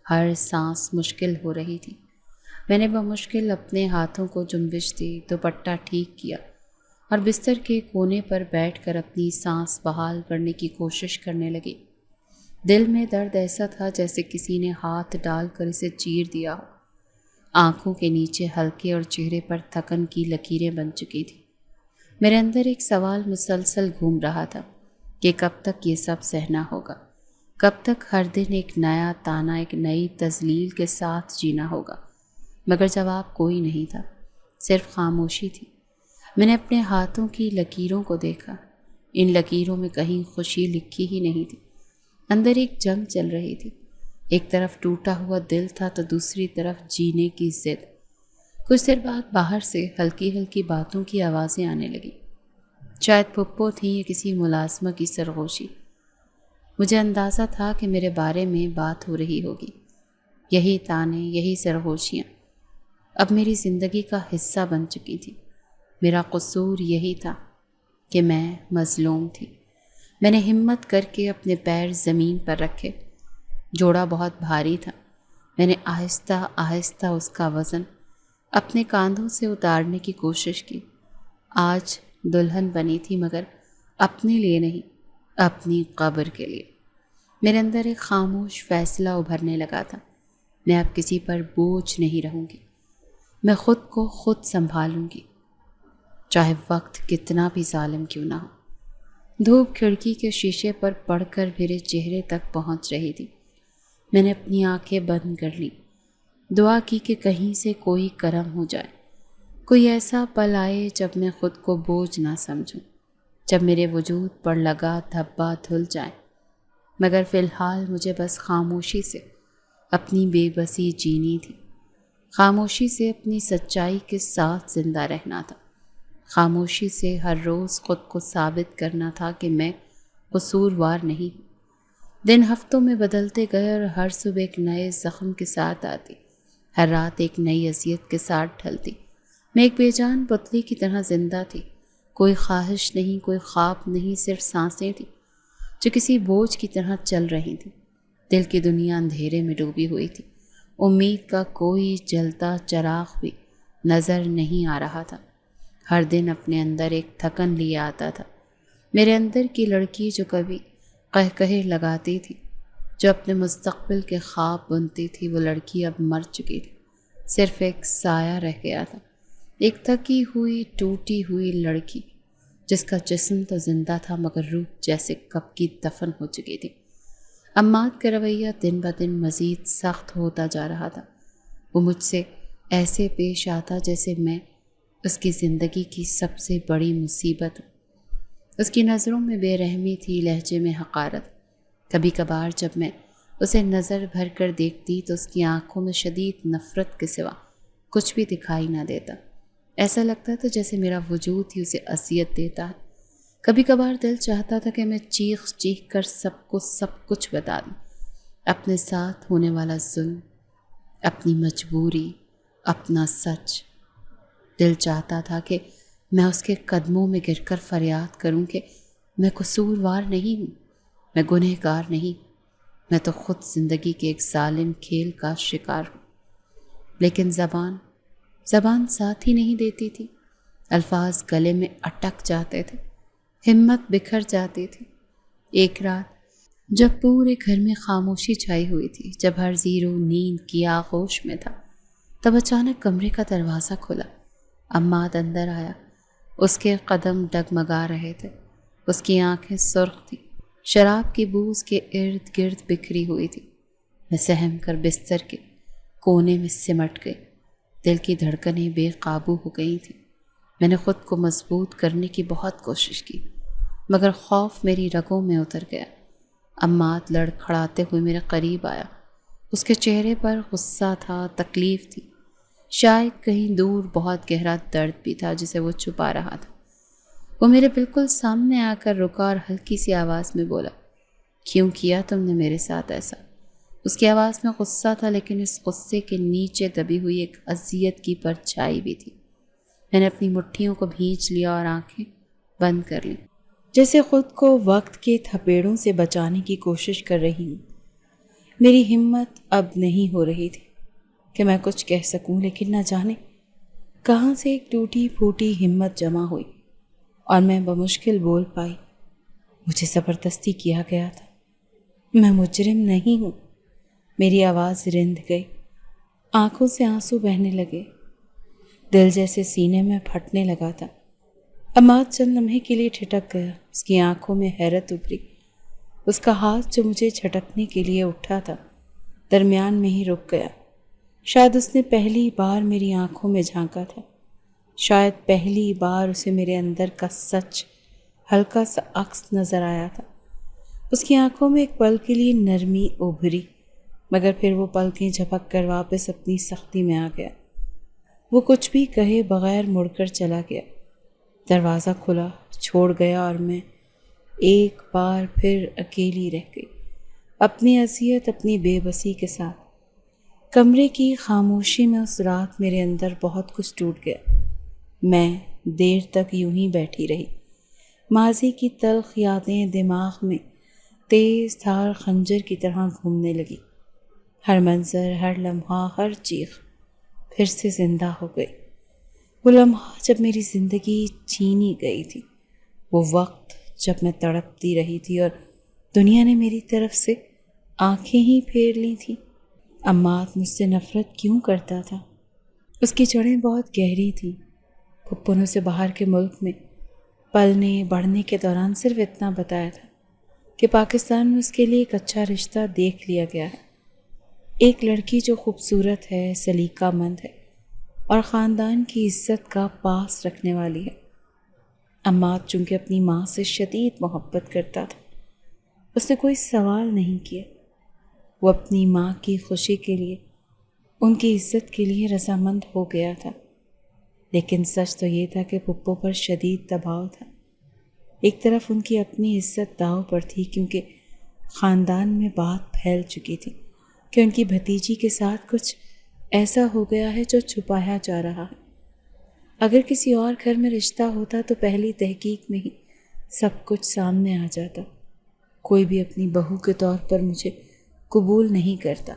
ہر سانس مشکل ہو رہی تھی۔ میں نے بمشکل اپنے ہاتھوں کو جنبش دی، دوپٹہ ٹھیک کیا اور بستر کے کونے پر بیٹھ کر اپنی سانس بحال کرنے کی کوشش کرنے لگی۔ دل میں درد ایسا تھا جیسے کسی نے ہاتھ ڈال کر اسے چیر دیا ہو۔ آنکھوں کے نیچے ہلکے اور چہرے پر تھکن کی لکیریں بن چکی تھی۔ میرے اندر ایک سوال مسلسل گھوم رہا تھا، کہ کب تک یہ سب سہنا ہوگا، کب تک ہر دن ایک نیا تانا، ایک نئی تذلیل کے ساتھ جینا ہوگا۔ مگر جواب کوئی نہیں تھا، صرف خاموشی تھی۔ میں نے اپنے ہاتھوں کی لکیروں کو دیکھا، ان لکیروں میں کہیں خوشی لکھی ہی نہیں تھی۔ اندر ایک جنگ چل رہی تھی، ایک طرف ٹوٹا ہوا دل تھا تو دوسری طرف جینے کی ضد۔ کچھ دیر بعد باہر سے ہلکی ہلکی باتوں کی آوازیں آنے لگیں، شاید پھپھو تھیں یا کسی ملازمہ کی سرگوشی۔ مجھے اندازہ تھا کہ میرے بارے میں بات ہو رہی ہوگی۔ یہی تانے، یہی سرگوشیاں اب میری زندگی کا حصہ بن چکی تھی۔ میرا قصور یہی تھا کہ میں مظلوم تھی۔ میں نے ہمت کر کے اپنے پیر زمین پر رکھے۔ جوڑا بہت بھاری تھا، میں نے آہستہ آہستہ اس کا وزن اپنے کاندھوں سے اتارنے کی کوشش کی۔ آج دلہن بنی تھی، مگر اپنے لیے نہیں، اپنی قبر کے لیے۔ میرے اندر ایک خاموش فیصلہ ابھرنے لگا تھا، میں اب کسی پر بوجھ نہیں رہوں گی، میں خود کو خود سنبھالوں گی، چاہے وقت کتنا بھی ظالم کیوں نہ ہو۔ دھوپ کھڑکی کے شیشے پر پڑ کر میرے چہرے تک پہنچ رہی تھی۔ میں نے اپنی آنکھیں بند کر لیں، دعا کی کہ کہیں سے کوئی کرم ہو جائے، کوئی ایسا پل آئے جب میں خود کو بوجھ نہ سمجھوں، جب میرے وجود پر لگا دھبا دھل جائے۔ مگر فی الحال مجھے بس خاموشی سے اپنی بے بسی جینی تھی، خاموشی سے اپنی سچائی کے ساتھ زندہ رہنا تھا، خاموشی سے ہر روز خود کو ثابت کرنا تھا کہ میں قصوروار نہیں ہوں۔ دن ہفتوں میں بدلتے گئے اور ہر صبح ایک نئے زخم کے ساتھ آتی، ہر رات ایک نئی اذیت کے ساتھ ڈھلتی۔ میں ایک بے جان پتلی کی طرح زندہ تھی، کوئی خواہش نہیں، کوئی خواب نہیں، صرف سانسیں تھیں جو کسی بوجھ کی طرح چل رہی تھیں۔ دل کی دنیا اندھیرے میں ڈوبی ہوئی تھی، امید کا کوئی جلتا چراغ بھی نظر نہیں آ رہا تھا۔ ہر دن اپنے اندر ایک تھکن لیے آتا تھا۔ میرے اندر کی لڑکی جو کبھی قہقہے لگاتی تھی، جو اپنے مستقبل کے خواب بنتی تھی، وہ لڑکی اب مر چکی تھی، صرف ایک سایہ رہ گیا تھا، ایک تھکی ہوئی ٹوٹی ہوئی لڑکی جس کا جسم تو زندہ تھا مگر روح جیسے کب کی دفن ہو چکی تھی۔ عماد کا رویہ دن بدن مزید سخت ہوتا جا رہا تھا۔ وہ مجھ سے ایسے پیش آتا جیسے میں اس کی زندگی کی سب سے بڑی مصیبت ہوں۔ اس کی نظروں میں بے رحمی تھی، لہجے میں حقارت۔ کبھی کبھار جب میں اسے نظر بھر کر دیکھتی تو اس کی آنکھوں میں شدید نفرت کے سوا کچھ بھی دکھائی نہ دیتا۔ ایسا لگتا تھا جیسے میرا وجود ہی اسے اذیت دیتا ہے۔ کبھی کبھار دل چاہتا تھا کہ میں چیخ چیخ کر سب کو سب کچھ بتا دوں، اپنے ساتھ ہونے والا ظلم، اپنی مجبوری، اپنا سچ۔ دل چاہتا تھا کہ میں اس کے قدموں میں گر کر فریاد کروں کہ میں قصوروار نہیں ہوں، میں گنہگار نہیں، میں تو خود زندگی کے ایک ظالم کھیل کا شکار ہوں۔ لیکن زبان ساتھ ہی نہیں دیتی تھی، الفاظ گلے میں اٹک جاتے تھے، ہمت بکھر جاتی تھی۔ ایک رات جب پورے گھر میں خاموشی چھائی ہوئی تھی، جب ہر زیرو نیند کی آغوش میں تھا، تب اچانک کمرے کا دروازہ کھلا۔ عماد اندر آیا، اس کے قدم ڈگمگا رہے تھے، اس کی آنکھیں سرخ تھیں، شراب کی بو اس کے ارد گرد بکھری ہوئی تھی۔ میں سہم کر بستر کے کونے میں سمٹ گئی، دل کی دھڑکنیں بے قابو ہو گئی تھیں۔ میں نے خود کو مضبوط کرنے کی بہت کوشش کی، مگر خوف میری رگوں میں اتر گیا۔ عماد لڑکھڑاتے ہوئے میرے قریب آیا، اس کے چہرے پر غصہ تھا، تکلیف تھی، شاید کہیں دور بہت گہرا درد بھی تھا جسے وہ چھپا رہا تھا۔ وہ میرے بالکل سامنے آ کر رکا اور ہلکی سی آواز میں بولا، کیوں کیا تم نے میرے ساتھ ایسا؟ اس کی آواز میں غصہ تھا، لیکن اس غصے کے نیچے دبی ہوئی ایک اذیت کی پرچھائی بھی تھی۔ میں نے اپنی مٹھیوں کو بھینچ لیا اور آنکھیں بند کر لیں، جیسے خود کو وقت کے تھپیڑوں سے بچانے کی کوشش کر رہی ہوں۔ میری ہمت اب نہیں ہو رہی تھی کہ میں کچھ کہہ سکوں، لیکن نہ جانے کہاں سے ایک ٹوٹی پھوٹی ہمت جمع ہوئی اور میں بمشکل بول پائی، مجھے زبردستی کیا گیا تھا، میں مجرم نہیں ہوں۔ میری آواز رند گئی، آنکھوں سے آنسو بہنے لگے، دل جیسے سینے میں پھٹنے لگا تھا۔ عماد چند لمحے کے لیے ٹھٹک گیا، اس کی آنکھوں میں حیرت ابھری۔ اس کا ہاتھ جو مجھے جھٹکنے کے لیے اٹھا تھا درمیان میں ہی رک گیا۔ شاید اس نے پہلی بار میری آنکھوں میں جھانکا تھا، شاید پہلی بار اسے میرے اندر کا سچ ہلکا سا عکس نظر آیا تھا۔ اس کی آنکھوں میں ایک پل کے لیے نرمی ابھری، مگر پھر وہ پلکیں جھپک کر واپس اپنی سختی میں آ گیا۔ وہ کچھ بھی کہے بغیر مڑ کر چلا گیا۔ دروازہ کھلا، چھوڑ گیا اور میں ایک بار پھر اکیلی رہ گئی، اپنی اذیت، اپنی بے بسی کے ساتھ۔ کمرے کی خاموشی میں اس رات میرے اندر بہت کچھ ٹوٹ گیا۔ میں دیر تک یوں ہی بیٹھی رہی۔ ماضی کی تلخ یادیں دماغ میں تیز دھار خنجر کی طرح گھومنے لگی۔ ہر منظر، ہر لمحہ، ہر چیخ پھر سے زندہ ہو گئی۔ وہ لمحہ جب میری زندگی چھینی گئی تھی، وہ وقت جب میں تڑپتی رہی تھی اور دنیا نے میری طرف سے آنکھیں ہی پھیر لی تھیں۔ عماد مجھ سے نفرت کیوں کرتا تھا؟ اس کی جڑیں بہت گہری تھیں۔ پھپھو نے اسے باہر کے ملک میں پلنے بڑھنے کے دوران صرف اتنا بتایا تھا کہ پاکستان میں اس کے لیے ایک اچھا رشتہ دیکھ لیا گیا ہے، ایک لڑکی جو خوبصورت ہے، سلیقہ مند ہے اور خاندان کی عزت کا پاس رکھنے والی ہے۔ عماد چونکہ اپنی ماں سے شدید محبت کرتا تھا، اس نے کوئی سوال نہیں کیا۔ وہ اپنی ماں کی خوشی کے لیے، ان کی عزت کے لیے رضامند ہو گیا تھا۔ لیکن سچ تو یہ تھا کہ پھپھو پر شدید دباؤ تھا۔ ایک طرف ان کی اپنی عزت داؤ پر تھی، کیونکہ خاندان میں بات پھیل چکی تھی کہ ان کی بھتیجی کے ساتھ کچھ ایسا ہو گیا ہے جو چھپایا جا رہا ہے۔ اگر کسی اور گھر میں رشتہ ہوتا تو پہلی تحقیق میں ہی سب کچھ سامنے آ جاتا۔ کوئی بھی اپنی بہو کے طور پر مجھے قبول نہیں کرتا۔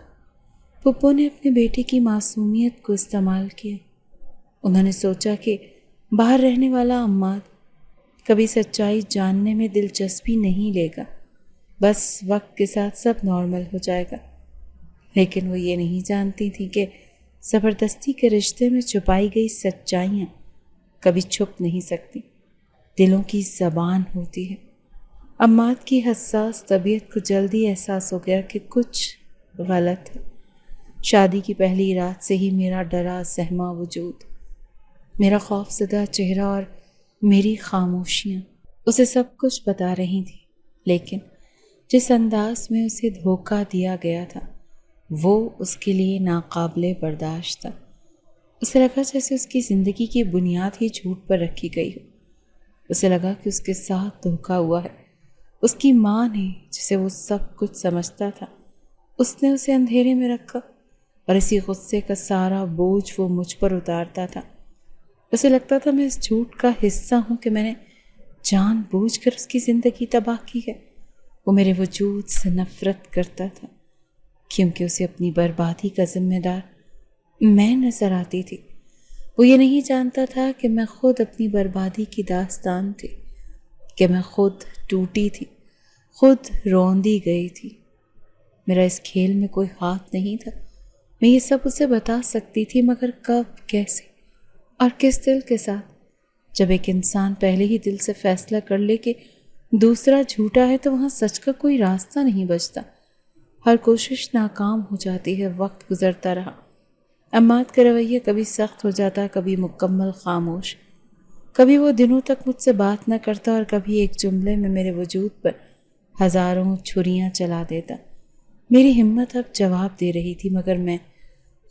پھپھو نے اپنے بیٹے کی معصومیت کو استعمال کیا۔ انہوں نے سوچا کہ باہر رہنے والا عماد کبھی سچائی جاننے میں دلچسپی نہیں لے گا، بس وقت کے ساتھ سب نارمل ہو جائے گا۔ لیکن وہ یہ نہیں جانتی تھی کہ زبردستی کے رشتے میں چھپائی گئی سچائیاں کبھی چھپ نہیں سکتی، دلوں کی زبان ہوتی ہے۔ عماد کی حساس طبیعت کو جلدی احساس ہو گیا کہ کچھ غلط ہے۔ شادی کی پہلی رات سے ہی میرا ڈرا سہما وجود، میرا خوف زدہ چہرہ اور میری خاموشیاں اسے سب کچھ بتا رہی تھیں، لیکن جس انداز میں اسے دھوکہ دیا گیا تھا وہ اس کے لیے ناقابل برداشت تھا۔ اسے لگا جیسے اس کی زندگی کی بنیاد ہی جھوٹ پر رکھی گئی ہو۔ اسے لگا کہ اس کے ساتھ دھوکہ ہوا ہے۔ اس کی ماں نے، جسے وہ سب کچھ سمجھتا تھا، اس نے اسے اندھیرے میں رکھا اور اسی غصے کا سارا بوجھ وہ مجھ پر اتارتا تھا۔ اسے لگتا تھا میں اس جھوٹ کا حصہ ہوں کہ میں نے جان بوجھ کر اس کی زندگی تباہ کی ہے۔ وہ میرے وجود سے نفرت کرتا تھا، کیونکہ اسے اپنی بربادی کا ذمہ دار میں نظر آتی تھی۔ وہ یہ نہیں جانتا تھا کہ میں خود اپنی بربادی کی داستان تھی، کہ میں خود ٹوٹی تھی، خود روندی گئی تھی۔ میرا اس کھیل میں کوئی ہاتھ نہیں تھا۔ میں یہ سب اسے بتا سکتی تھی، مگر کب، کیسے اور کس دل کے ساتھ؟ جب ایک انسان پہلے ہی دل سے فیصلہ کر لے کہ دوسرا جھوٹا ہے تو وہاں سچ کا کوئی راستہ نہیں بچتا۔ ہر کوشش ناکام ہو جاتی ہے۔ وقت گزرتا رہا۔ عماد کا رویہ کبھی سخت ہو جاتا، کبھی مکمل خاموش، کبھی وہ دنوں تک مجھ سے بات نہ کرتا اور کبھی ایک جملے میں میرے وجود پر ہزاروں چھریاں چلا دیتا۔ میری ہمت اب جواب دے رہی تھی، مگر میں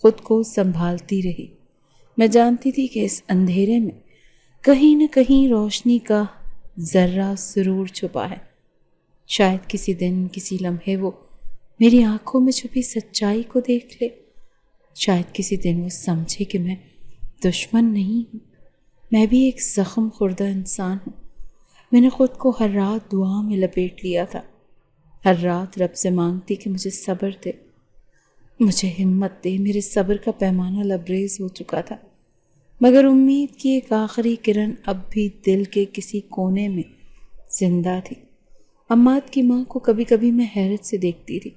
خود کو سنبھالتی رہی۔ میں جانتی تھی کہ اس اندھیرے میں کہیں نہ کہیں روشنی کا ذرہ سرور چھپا ہے۔ شاید کسی دن، کسی لمحے وہ میری آنکھوں میں چھپی سچائی کو دیکھ لے۔ شاید کسی دن وہ سمجھے کہ میں دشمن نہیں ہوں، میں بھی ایک زخم خوردہ انسان ہوں۔ میں نے خود کو ہر رات دعا میں لپیٹ لیا تھا، ہر رات رب سے مانگتی کہ مجھے صبر دے، مجھے ہمت دے۔ میرے صبر کا پیمانہ لبریز ہو چکا تھا، مگر امید کی ایک آخری کرن اب بھی دل کے کسی کونے میں زندہ تھی۔ عماد کی ماں کو کبھی کبھی میں حیرت سے دیکھتی تھی۔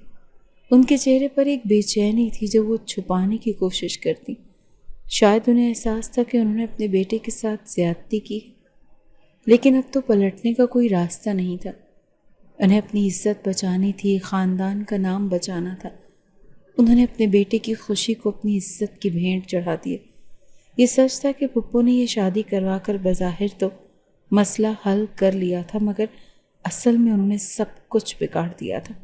ان کے چہرے پر ایک بے چینی تھی جو وہ چھپانے کی کوشش کرتی۔ شاید انہیں احساس تھا کہ انہوں نے اپنے بیٹے کے ساتھ زیادتی کی ہے۔ لیکن اب تو پلٹنے کا کوئی راستہ نہیں تھا۔ انہیں اپنی عزت بچانی تھی، خاندان کا نام بچانا تھا۔ انہوں نے اپنے بیٹے کی خوشی کو اپنی عزت کی بھینٹ چڑھا دی۔ یہ سچ تھا کہ پھپھو نے یہ شادی کروا کر بظاہر تو مسئلہ حل کر لیا تھا، مگر اصل میں انہوں نے سب کچھ بگاڑ دیا تھا۔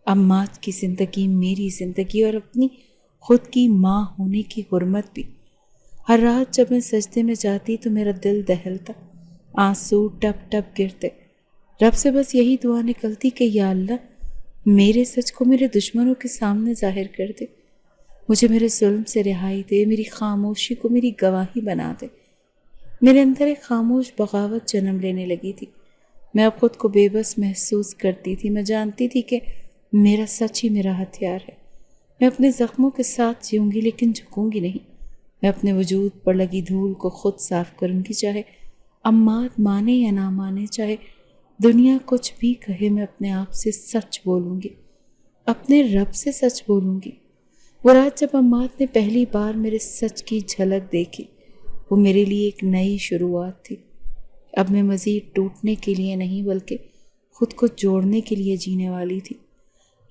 اماد کی زندگی، میری زندگی اور اپنی خود کی ماں ہونے کی حرمت بھی۔ ہر رات جب میں سجدے میں جاتی تو میرا دل دہلتا، آنسو ٹپ ٹپ گرتے۔ رب سے بس یہی دعا نکلتی کہ یا اللہ میرے سچ کو میرے دشمنوں کے سامنے ظاہر کر دے، مجھے میرے ظلم سے رہائی دے، میری خاموشی کو میری گواہی بنا دے۔ میرے اندر ایک خاموش بغاوت جنم لینے لگی تھی۔ میں اب خود کو بے بس محسوس کرتی تھی۔ میں جانتی تھی کہ میرا سچ ہی میرا ہتھیار ہے۔ میں اپنے زخموں کے ساتھ جیوں گی لیکن جھکوں گی نہیں۔ میں اپنے وجود پر لگی دھول کو خود صاف کروں گی، چاہے اماد مانے یا نہ مانے، چاہے دنیا کچھ بھی کہے، میں اپنے آپ سے سچ بولوں گی، اپنے رب سے سچ بولوں گی۔ وہ رات جب اماد نے پہلی بار میرے سچ کی جھلک دیکھی، وہ میرے لیے ایک نئی شروعات تھی۔ اب میں مزید ٹوٹنے کے لیے نہیں بلکہ خود کو جوڑنے کے لیے جینے والی تھی۔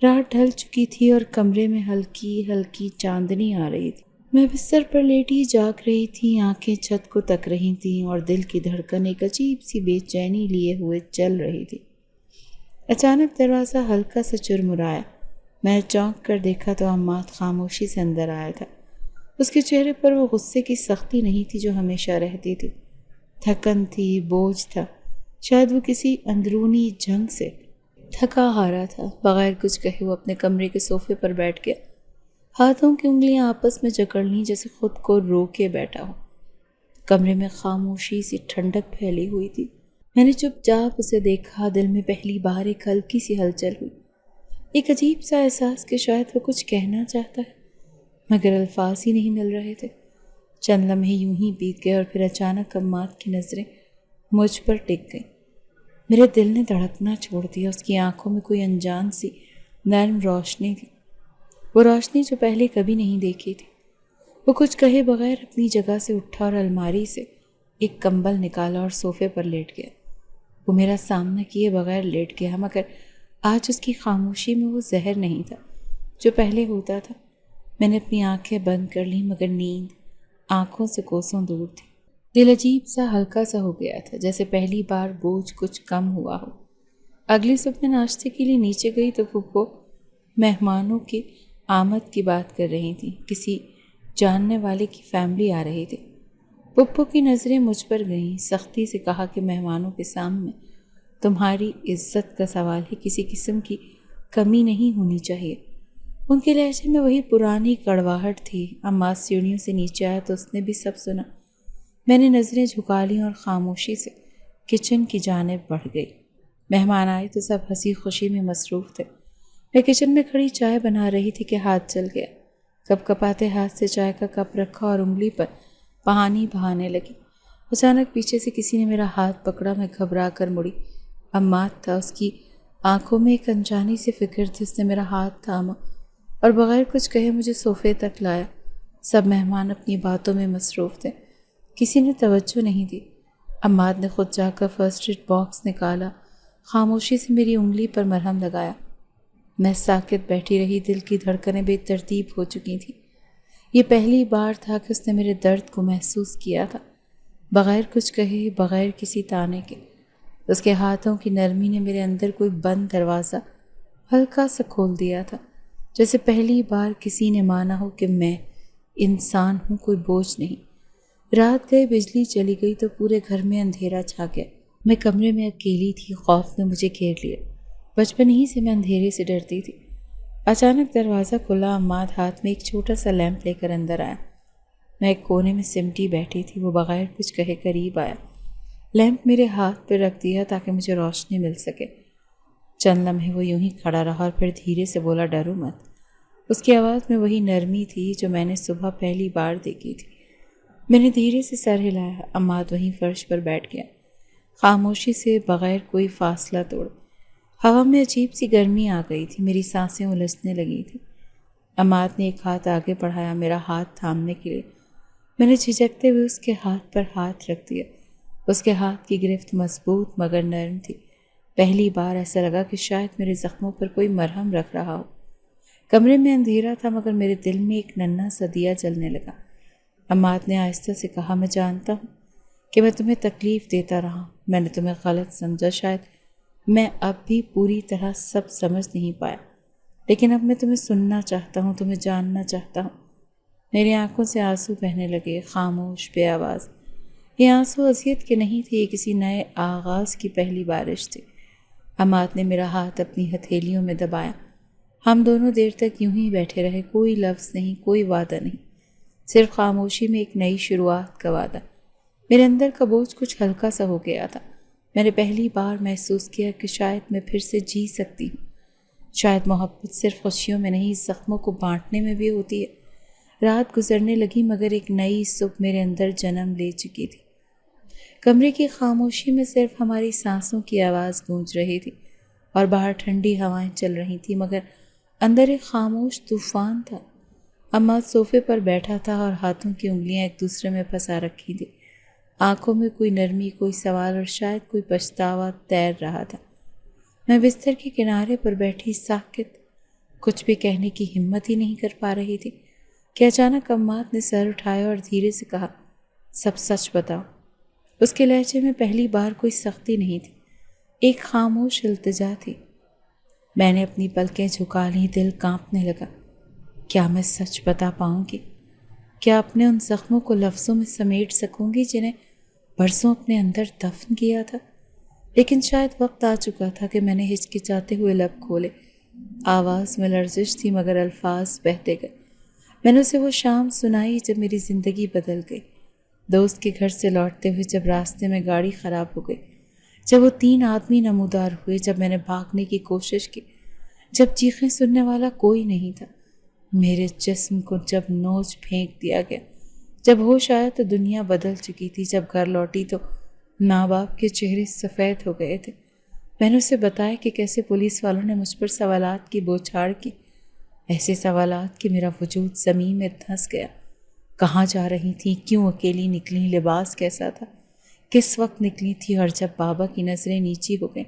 رات ڈھل چکی تھی اور کمرے میں ہلکی ہلکی چاندنی آ رہی تھی۔ میں بستر پر لیٹی جاگ رہی تھی، آنکھیں چھت کو تک رہی تھیں اور دل کی دھڑکن ایک عجیب سی بے چینی لیے ہوئے چل رہی تھی۔ اچانک دروازہ ہلکا سا چرمرایا۔ میں نے چونک کر دیکھا تو اماد خاموشی سے اندر آیا تھا۔ اس کے چہرے پر وہ غصے کی سختی نہیں تھی جو ہمیشہ رہتی تھی، تھکن تھی، بوجھ تھا، شاید وہ کسی اندرونی جنگ سے تھکا ہارا تھا۔ بغیر کچھ کہے وہ اپنے کمرے کے صوفے پر بیٹھ گیا، ہاتھوں کی انگلیاں آپس میں جکڑ لیں جیسے خود کو روکے بیٹھا ہو۔ کمرے میں خاموشی سی ٹھنڈک پھیلی ہوئی تھی۔ میں نے چپ چاپ اسے دیکھا، دل میں پہلی بار ایک ہلکی سی ہلچل ہوئی، ایک عجیب سا احساس کہ شاید وہ کچھ کہنا چاہتا ہے مگر الفاظ ہی نہیں مل رہے تھے۔ چند لمحے یوں ہی بیت گئے اور پھر اچانک اماد کی نظریں مجھ پر ٹک گئیں۔ میرے دل نے دھڑکنا چھوڑ دیا۔ اس کی آنکھوں میں کوئی انجان سی نرم روشنی تھی، وہ روشنی جو پہلے کبھی نہیں دیکھی تھی۔ وہ کچھ کہے بغیر اپنی جگہ سے اٹھا اور الماری سے ایک کمبل نکالا اور صوفے پر لیٹ گیا۔ وہ میرا سامنا کیے بغیر لیٹ گیا، مگر آج اس کی خاموشی میں وہ زہر نہیں تھا جو پہلے ہوتا تھا۔ میں نے اپنی آنکھیں بند کر لیں مگر نیند آنکھوں سے کوسوں دور تھی۔ دل عجیب سا ہلکا سا ہو گیا تھا، جیسے پہلی بار بوجھ کچھ کم ہوا ہو۔ اگلی صبح میں ناشتے کے لیے نیچے گئی تو پھپھو مہمانوں کی آمد کی بات کر رہی تھی۔ کسی جاننے والے کی فیملی آ رہی تھی۔ پھپھو کی نظریں مجھ پر گئیں، سختی سے کہا کہ مہمانوں کے سامنے تمہاری عزت کا سوال ہے، کسی قسم کی کمی نہیں ہونی چاہیے۔ ان کے لہجے میں وہی پرانی کڑواہٹ تھی۔ اماد سیڑھیوں سے نیچے آیا تو اس نے بھی سب سنا۔ میں نے نظریں جھکا لیں اور خاموشی سے کچن کی جانب بڑھ گئی۔ مہمان آئے تو سب ہنسی خوشی میں مصروف تھے۔ میں کچن میں کھڑی چائے بنا رہی تھی کہ ہاتھ جل گیا۔ کپ کپاتے ہاتھ سے چائے کا کپ رکھا اور انگلی پر پانی بہانے لگی۔ اچانک پیچھے سے کسی نے میرا ہاتھ پکڑا، میں گھبرا کر مڑی۔ اماد تھا، اس کی آنکھوں میں ایک انجانی سی فکر تھی۔ اس نے میرا ہاتھ تھاما اور بغیر کچھ کہے مجھے صوفے تک لایا۔ سب مہمان اپنی باتوں میں مصروف تھے، کسی نے توجہ نہیں دی۔ اماد نے خود جا کر فرسٹ ایڈ باکس نکالا، خاموشی سے میری انگلی پر مرہم لگایا۔ میں ساکت بیٹھی رہی، دل کی دھڑکنیں بے ترتیب ہو چکی تھیں۔ یہ پہلی بار تھا کہ اس نے میرے درد کو محسوس کیا تھا، بغیر کچھ کہے، بغیر کسی تانے کے۔ اس کے ہاتھوں کی نرمی نے میرے اندر کوئی بند دروازہ ہلکا سا کھول دیا تھا، جیسے پہلی بار کسی نے مانا ہو کہ میں انسان ہوں، کوئی بوجھ نہیں۔ رات گئے، بجلی چلی گئی تو پورے گھر میں اندھیرا چھا گیا۔ میں کمرے میں اکیلی تھی، خوف نے مجھے گھیر لیا۔ بچپن ہی سے میں اندھیرے سے ڈرتی تھی۔ اچانک دروازہ کھلا، اماد ہاتھ میں ایک چھوٹا سا لیمپ لے کر اندر آیا۔ میں ایک کونے میں سمٹی بیٹھی تھی، وہ بغیر کچھ کہے قریب آیا، لیمپ میرے ہاتھ پہ رکھ دیا تاکہ مجھے روشنی مل سکے۔ چند لمحے وہ یوں ہی کھڑا رہا اور پھر دھیرے سے بولا، ڈرو مت۔ اس کی آواز میں وہی نرمی تھی جو میں نے صبح پہلی بار دیکھی تھی۔ میں نے دھیرے سے سر ہلایا۔ اماد وہیں فرش پر بیٹھ گیا، خاموشی سے، بغیر کوئی فاصلہ توڑ۔ ہوا میں عجیب سی گرمی آ گئی تھی، میری سانسیں الجھنے لگی تھیں۔ اماد نے ایک ہاتھ آگے بڑھایا میرا ہاتھ تھامنے کے لیے۔ میں نے جھجکتے ہوئے اس کے ہاتھ پر ہاتھ رکھ دیا۔ اس کے ہاتھ کی گرفت مضبوط مگر نرم تھی۔ پہلی بار ایسا لگا کہ شاید میرے زخموں پر کوئی مرہم رکھ رہا ہو۔ کمرے میں اندھیرا تھا مگر میرے دل میں ایک ننھا سا دیا جلنے لگا۔ عماد نے آہستہ سے کہا، میں جانتا ہوں کہ میں تمہیں تکلیف دیتا رہا، میں نے تمہیں غلط سمجھا، شاید میں اب بھی پوری طرح سب سمجھ نہیں پایا، لیکن اب میں تمہیں سننا چاہتا ہوں، تمہیں جاننا چاہتا ہوں۔ میری آنکھوں سے آنسو بہنے لگے، خاموش، بے آواز۔ یہ آنسو اذیت کے نہیں تھے، یہ کسی نئے آغاز کی پہلی بارش تھی۔ عماد نے میرا ہاتھ اپنی ہتھیلیوں میں دبایا۔ ہم دونوں دیر تک یوں ہی بیٹھے رہے، کوئی لفظ نہیں، کوئی وعدہ نہیں، صرف خاموشی میں ایک نئی شروعات کا وعدہ۔ میرے اندر کا بوجھ کچھ ہلکا سا ہو گیا تھا۔ میں نے پہلی بار محسوس کیا کہ شاید میں پھر سے جی سکتی ہوں۔ شاید محبت صرف خوشیوں میں نہیں، زخموں کو بانٹنے میں بھی ہوتی ہے۔ رات گزرنے لگی مگر ایک نئی صبح میرے اندر جنم لے چکی تھی۔ کمرے کی خاموشی میں صرف ہماری سانسوں کی آواز گونج رہی تھی اور باہر ٹھنڈی ہوائیں چل رہی تھیں، مگر اندر ایک خاموش طوفان تھا۔ عماد صوفے پر بیٹھا تھا اور ہاتھوں کی انگلیاں ایک دوسرے میں پھنسا رکھی تھی۔ آنکھوں میں کوئی نرمی، کوئی سوال اور شاید کوئی پچھتاوا تیر رہا تھا۔ میں بستر کے کنارے پر بیٹھی ساکت، کچھ بھی کہنے کی ہمت ہی نہیں کر پا رہی تھی کہ اچانک عماد نے سر اٹھایا اور دھیرے سے کہا، سب سچ بتاؤ۔ اس کے لہجے میں پہلی بار کوئی سختی نہیں تھی، ایک خاموش التجا تھی۔ میں نے اپنی پلکیں جھکا لیں، دل کانپنے لگا۔ کیا میں سچ بتا پاؤں گی؟ کیا اپنے ان زخموں کو لفظوں میں سمیٹ سکوں گی جنہیں برسوں اپنے اندر دفن کیا تھا؟ لیکن شاید وقت آ چکا تھا کہ میں نے ہچکچاتے ہوئے لب کھولے۔ آواز میں لرزش تھی مگر الفاظ بہتے گئے۔ میں نے اسے وہ شام سنائی جب میری زندگی بدل گئی، دوست کے گھر سے لوٹتے ہوئے، جب راستے میں گاڑی خراب ہو گئی، جب وہ 3 آدمی نمودار ہوئے، جب میں نے بھاگنے کی کوشش کی، جب چیخیں سننے والا کوئی نہیں تھا، میرے جسم کو جب نوچ پھینک دیا گیا، جب ہوش آیا تو دنیا بدل چکی تھی، جب گھر لوٹی تو ماں باپ کے چہرے سفید ہو گئے تھے۔ میں نے اسے بتایا کہ کیسے پولیس والوں نے مجھ پر سوالات کی بوچھاڑ کی، ایسے سوالات کہ میرا وجود زمین میں دھنس گیا۔ کہاں جا رہی تھیں، کیوں اکیلی نکلیں، لباس کیسا تھا، کس وقت نکلی تھی، اور جب بابا کی نظریں نیچی ہو گئیں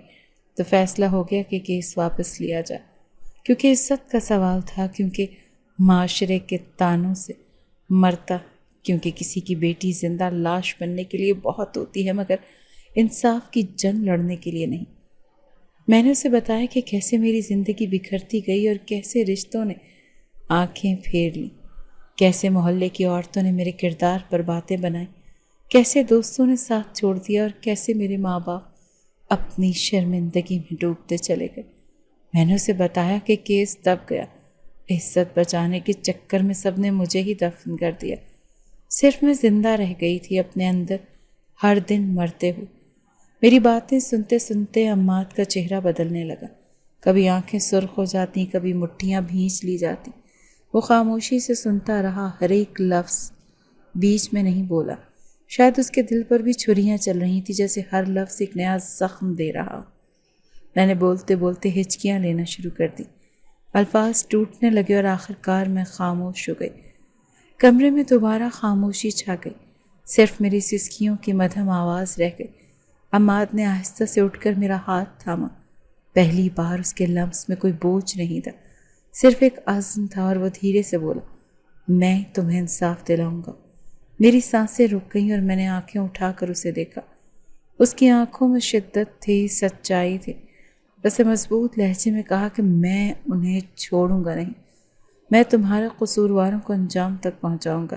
تو فیصلہ ہو گیا کہ کیس واپس لیا جائے، کیونکہ عزت کا سوال تھا، کیونکہ معاشرے کے تانوں سے مرتا، کیونکہ کسی کی بیٹی زندہ لاش بننے کے لیے بہت ہوتی ہے مگر انصاف کی جنگ لڑنے کے لیے نہیں۔ میں نے اسے بتایا کہ کیسے میری زندگی بکھرتی گئی اور کیسے رشتوں نے آنکھیں پھیر لیں، کیسے محلے کی عورتوں نے میرے کردار پر باتیں بنائیں، کیسے دوستوں نے ساتھ چھوڑ دیا اور کیسے میرے ماں باپ اپنی شرمندگی میں ڈوبتے چلے گئے۔ میں نے اسے بتایا کہ کیس دب گیا، عزت بچانے کے چکر میں سب نے مجھے ہی دفن کر دیا، صرف میں زندہ رہ گئی تھی اپنے اندر، ہر دن مرتے ہوئے۔ میری باتیں سنتے سنتے عماد کا چہرہ بدلنے لگا، کبھی آنکھیں سرخ ہو جاتی، کبھی مٹھیاں بھینچ لی جاتی۔ وہ خاموشی سے سنتا رہا، ہر ایک لفظ، بیچ میں نہیں بولا۔ شاید اس کے دل پر بھی چھریاں چل رہی تھیں، جیسے ہر لفظ ایک نیا زخم دے رہا ہو۔ میں نے بولتے بولتے ہچکیاں لینا شروع کر دی، الفاظ ٹوٹنے لگے اور آخر کار میں خاموش ہو گئی۔ کمرے میں دوبارہ خاموشی چھا گئی، صرف میری سسکیوں کی مدھم آواز رہ گئی۔ عماد نے آہستہ سے اٹھ کر میرا ہاتھ تھاما۔ پہلی بار اس کے لمس میں کوئی بوجھ نہیں تھا، صرف ایک عزم تھا، اور وہ دھیرے سے بولا، میں تمہیں انصاف دلاؤں گا۔ میری سانسیں رک گئیں اور میں نے آنکھیں اٹھا کر اسے دیکھا۔ اس کی آنکھوں میں شدت تھی، سچائی تھی۔ اسے مضبوط لہجے میں کہا کہ میں انہیں چھوڑوں گا نہیں، میں تمہارے قصورواروں کو انجام تک پہنچاؤں گا،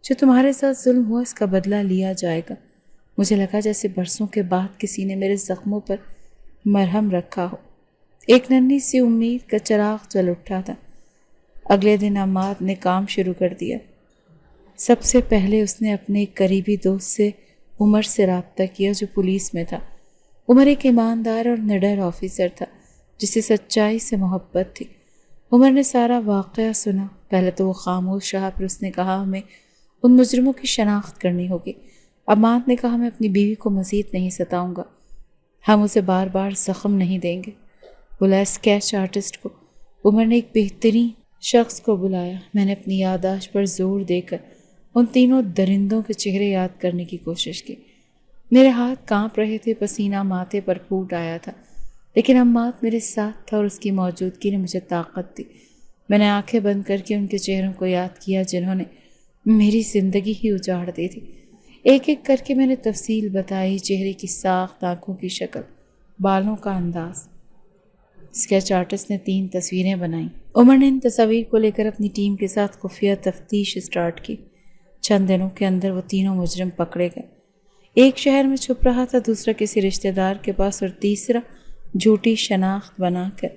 جو تمہارے ساتھ ظلم ہوا اس کا بدلہ لیا جائے گا۔ مجھے لگا جیسے برسوں کے بعد کسی نے میرے زخموں پر مرہم رکھا ہو۔ ایک ننھی سی امید کا چراغ جل اٹھا تھا۔ اگلے دن عماد نے کام شروع کر دیا۔ سب سے پہلے اس نے اپنے ایک قریبی دوست سے، عمر سے رابطہ کیا، جو پولیس میں تھا۔ عمر ایک ایماندار اور نڈر آفیسر تھا جسے سچائی سے محبت تھی۔ عمر نے سارا واقعہ سنا۔ پہلے تو وہ خاموش رہا، پھر اس نے کہا ہمیں ان مجرموں کی شناخت کرنی ہوگی۔ عماد نے کہا میں اپنی بیوی کو مزید نہیں ستاؤں گا، ہم اسے بار بار زخم نہیں دیں گے۔ بلایا اسکیچ آرٹسٹ کو۔ عمر نے ایک بہترین شخص کو بلایا۔ میں نے اپنی یادداشت پر زور دے کر ان تینوں درندوں کے چہرے یاد کرنے کی کوشش کی۔ میرے ہاتھ کانپ رہے تھے، پسینہ ماتھے پر پھوٹ آیا تھا، لیکن اماد میرے ساتھ تھا اور اس کی موجودگی نے مجھے طاقت دی۔ میں نے آنکھیں بند کر کے ان کے چہروں کو یاد کیا جنہوں نے میری زندگی ہی اجاڑ دی تھی۔ ایک ایک کر کے میں نے تفصیل بتائی، چہرے کی ساخت، آنکھوں کی شکل، بالوں کا انداز۔ اسکیچ آرٹسٹ نے 3 تصویریں بنائیں۔ عمر نے ان تصاویر کو لے کر اپنی ٹیم کے ساتھ خفیہ تفتیش سٹارٹ کی۔ چند دنوں کے اندر وہ تینوں مجرم پکڑے گئے۔ ایک شہر میں چھپ رہا تھا، دوسرا کسی رشتہ دار کے پاس، اور تیسرا جھوٹی شناخت بنا کر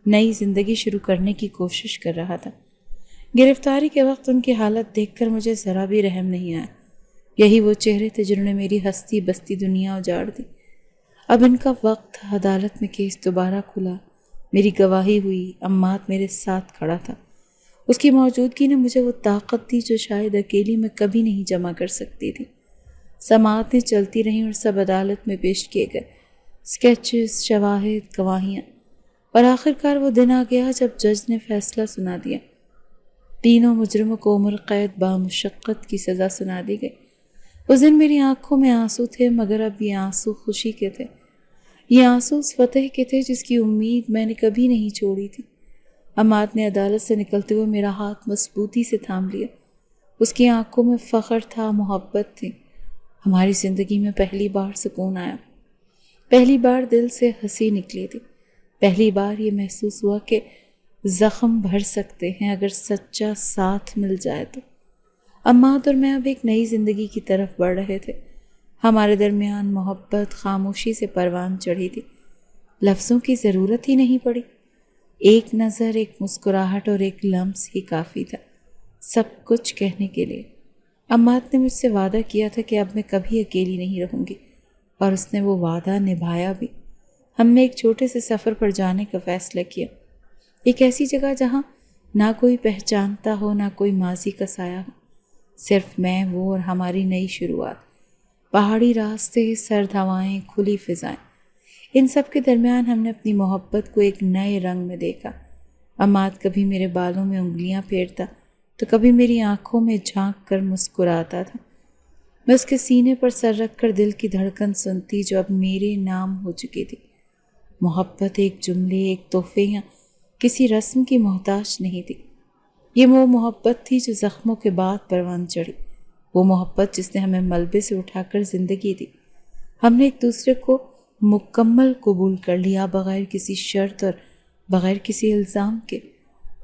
نئی زندگی شروع کرنے کی کوشش کر رہا تھا۔ گرفتاری کے وقت ان کی حالت دیکھ کر مجھے ذرا بھی رحم نہیں آیا۔ یہی وہ چہرے تھے جنہوں نے میری ہستی بستی دنیا اجاڑ دی۔ اب ان کا وقت تھا، عدالت میں کیس دوبارہ کھلا، میری گواہی ہوئی، اماد میرے ساتھ کھڑا تھا۔ اس کی موجودگی نے مجھے وہ طاقت دی جو شاید اکیلی میں کبھی نہیں جمع کر سکتی تھی۔ سماعتیں چلتی رہیں اور سب عدالت میں پیش کیے گئے، اسکیچز، شواہد، گواہیاں، اور آخر کار وہ دن آ گیا جب جج نے فیصلہ سنا دیا۔ تینوں مجرموں کو عمر قید بامشقت کی سزا سنا دی گئی۔ اس دن میری آنکھوں میں آنسو تھے، مگر اب یہ آنسو خوشی کے تھے۔ یہ آنسو اس فتح کے تھے جس کی امید میں نے کبھی نہیں چھوڑی تھی۔ اماد نے عدالت سے نکلتے ہوئے میرا ہاتھ مضبوطی سے تھام لیا۔ اس کی آنکھوں میں فخر تھا، محبت تھی۔ ہماری زندگی میں پہلی بار سکون آیا، پہلی بار دل سے ہنسی نکلی تھی، پہلی بار یہ محسوس ہوا کہ زخم بھر سکتے ہیں اگر سچا ساتھ مل جائے تو۔ اماد اور میں اب ایک نئی زندگی کی طرف بڑھ رہے تھے۔ ہمارے درمیان محبت خاموشی سے پروان چڑھی تھی، لفظوں کی ضرورت ہی نہیں پڑی۔ ایک نظر، ایک مسکراہٹ اور ایک لمس ہی کافی تھا سب کچھ کہنے کے لیے۔ اماد نے مجھ سے وعدہ کیا تھا کہ اب میں کبھی اکیلی نہیں رہوں گی، اور اس نے وہ وعدہ نبھایا بھی۔ ہم نے ایک چھوٹے سے سفر پر جانے کا فیصلہ کیا، ایک ایسی جگہ جہاں نہ کوئی پہچانتا ہو، نہ کوئی ماضی کا سایہ ہو، صرف میں، وہ اور ہماری نئی شروعات۔ پہاڑی راستے، سرد ہوائیں، کھلی فضائیں، ان سب کے درمیان ہم نے اپنی محبت کو ایک نئے رنگ میں دیکھا۔ اماد کبھی میرے بالوں میں انگلیاں پھیرتا تو کبھی میری آنکھوں میں جھانک کر مسکراتا تھا۔ میں اس کے سینے پر سر رکھ کر دل کی دھڑکن سنتی جو اب میرے نام ہو چکی تھی۔ محبت ایک جملے، ایک تحفے یا کسی رسم کی محتاج نہیں تھی۔ یہ وہ محبت تھی جو زخموں کے بعد پروان چڑھی، وہ محبت جس نے ہمیں ملبے سے اٹھا کر زندگی دی۔ ہم نے ایک دوسرے کو مکمل قبول کر لیا، بغیر کسی شرط اور بغیر کسی الزام کے،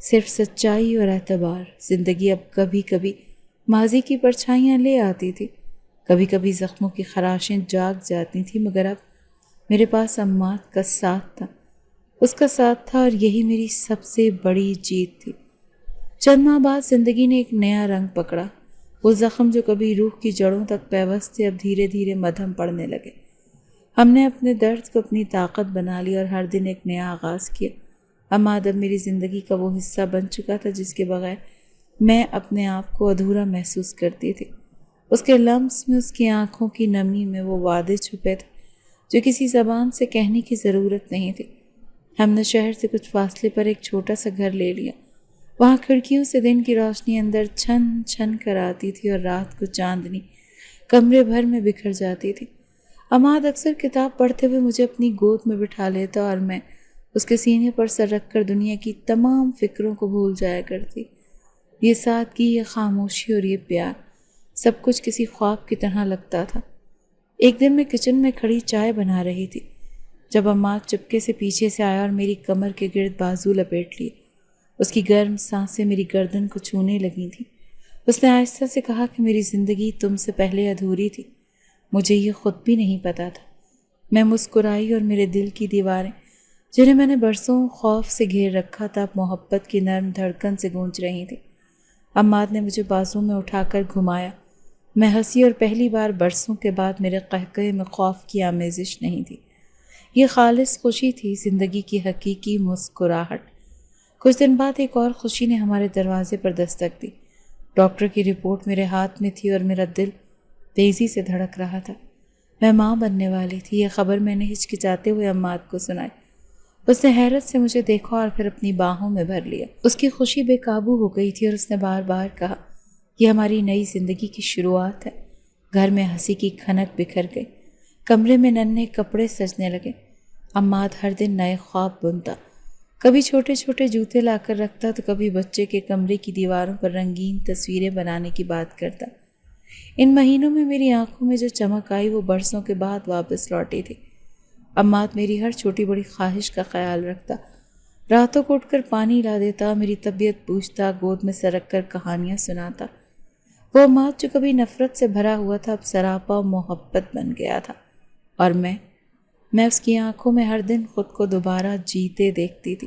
صرف سچائی اور اعتبار۔ زندگی اب کبھی کبھی ماضی کی پرچھائیاں لے آتی تھی، کبھی کبھی زخموں کی خراشیں جاگ جاتی تھیں، مگر اب میرے پاس اماد کا ساتھ تھا، اس کا ساتھ تھا، اور یہی میری سب سے بڑی جیت تھی۔ چند ماہ بعد زندگی نے ایک نیا رنگ پکڑا۔ وہ زخم جو کبھی روح کی جڑوں تک پیوست تھے اب دھیرے دھیرے مدھم پڑنے لگے۔ ہم نے اپنے درد کو اپنی طاقت بنا لیا اور ہر دن ایک نیا آغاز کیا۔ اماد اب میری زندگی کا وہ حصہ بن چکا تھا جس کے بغیر میں اپنے آپ کو ادھورا محسوس کرتی تھی۔ اس کے لمس میں، اس کی آنکھوں کی نمی میں وہ وعدے چھپے تھے جو کسی زبان سے کہنے کی ضرورت نہیں تھی۔ ہم نے شہر سے کچھ فاصلے پر ایک چھوٹا سا گھر لے لیا۔ وہاں کھڑکیوں سے دن کی روشنی اندر چھن چھن کر آتی تھی اور رات کو چاندنی کمرے بھر میں بکھر جاتی تھی۔ اماد اکثر کتاب پڑھتے ہوئے مجھے اپنی گود میں بٹھا لیتا اور میں اس کے سینے پر سر رکھ کر دنیا کی تمام فکروں کو بھول جایا کرتی۔ یہ سادگی، یہ خاموشی اور یہ پیار، سب کچھ کسی خواب کی طرح لگتا تھا۔ ایک دن میں کچن میں کھڑی چائے بنا رہی تھی جب اماد چپکے سے پیچھے سے آیا اور میری کمر کے گرد بازو لپیٹ لیے۔ اس کی گرم سانسیں میری گردن کو چھونے لگی تھیں۔ اس نے آہستہ سے کہا کہ میری زندگی تم سے پہلے ادھوری تھی، مجھے یہ خود بھی نہیں پتا تھا۔ میں مسکرائی اور میرے دل کی دیواریں جنہیں میں نے برسوں خوف سے گھیر رکھا تھا اب محبت کی نرم دھڑکن سے گونج رہی تھی۔ اماد نے مجھے بازو میں اٹھا کر گھمایا۔ میں ہنسی اور پہلی بار برسوں کے بعد میرے قہقہے میں خوف کی آمیزش نہیں تھی، یہ خالص خوشی تھی، زندگی کی حقیقی مسکراہٹ۔ کچھ دن بعد ایک اور خوشی نے ہمارے دروازے پر دستک دی۔ ڈاکٹر کی رپورٹ میرے ہاتھ میں تھی اور میرا دل تیزی سے دھڑک رہا تھا۔ میں ماں بننے والی تھی، یہ خبر میں نے ہچکچاتے ہوئے اماد کو سنائی۔ اس نے حیرت سے مجھے دیکھا اور پھر اپنی باہوں میں بھر لیا۔ اس کی خوشی بے قابو ہو گئی تھی اور اس نے بار بار کہا، یہ ہماری نئی زندگی کی شروعات ہے۔ گھر میں ہنسی کی کھنک بکھر گئی۔ کمرے میں ننھے کپڑے سجنے لگے۔ عماد ہر دن نئے خواب بنتا، کبھی چھوٹے چھوٹے جوتے لا کر رکھتا تو کبھی بچے کے کمرے کی دیواروں پر رنگین تصویریں بنانے کی بات کرتا۔ ان مہینوں میں میری آنکھوں میں جو چمک آئی وہ برسوں کے بعد واپس لوٹی تھی۔ عماد میری ہر چھوٹی بڑی خواہش کا خیال رکھتا، راتوں کو اٹھ کر پانی لا دیتا، میری طبیعت پوچھتا، گود میں سرک کر کہانیاں سناتا۔ وہ عماد جو کبھی نفرت سے بھرا ہوا تھا اب سراپا محبت بن گیا تھا، اور میں اس کی آنکھوں میں ہر دن خود کو دوبارہ جیتے دیکھتی تھی۔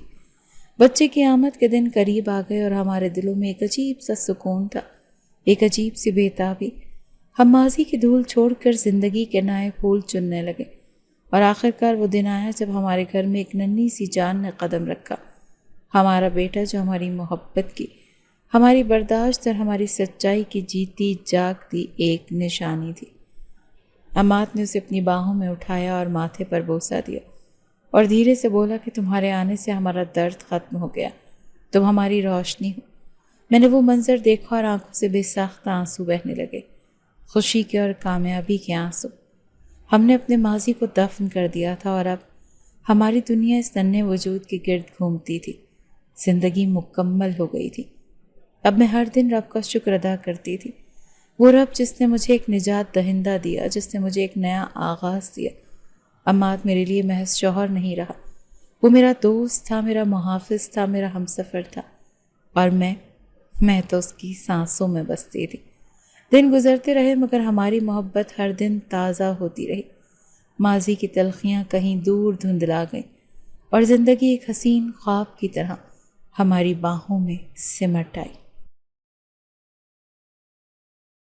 بچے کی آمد کے دن قریب آ گئے اور ہمارے دلوں میں ایک عجیب سا سکون تھا، ایک عجیب سی بےتابی۔ ہم ماضی کی دھول چھوڑ کر زندگی کے نئے پھول چننے لگے، اور آخر کار وہ دن آیا جب ہمارے گھر میں ایک ننھی سی جان نے قدم رکھا، ہمارا بیٹا جو ہماری محبت کی، ہماری برداشت اور ہماری سچائی کی جیتی جاگتی ایک نشانی تھی۔ عماد نے اسے اپنی باہوں میں اٹھایا اور ماتھے پر بوسہ دیا اور دھیرے سے بولا کہ تمہارے آنے سے ہمارا درد ختم ہو گیا، تم ہماری روشنی ہو۔ میں نے وہ منظر دیکھا اور آنکھوں سے بے ساختہ آنسو بہنے لگے، خوشی کے اور کامیابی کے آنسو۔ ہم نے اپنے ماضی کو دفن کر دیا تھا اور اب ہماری دنیا اس ننھے وجود کے گرد گھومتی تھی، زندگی مکمل ہو گئی تھی۔ اب میں ہر دن رب کا شکر ادا کرتی تھی، وہ رب جس نے مجھے ایک نجات دہندہ دیا، جس نے مجھے ایک نیا آغاز دیا۔ عماد میرے لیے محض شوہر نہیں رہا، وہ میرا دوست تھا، میرا محافظ تھا، میرا ہمسفر تھا، اور میں تو اس کی سانسوں میں بستی تھی۔ دن گزرتے رہے مگر ہماری محبت ہر دن تازہ ہوتی رہی۔ ماضی کی تلخیاں کہیں دور دھندلا گئیں اور زندگی ایک حسین خواب کی طرح ہماری باہوں میں سمٹ آئی۔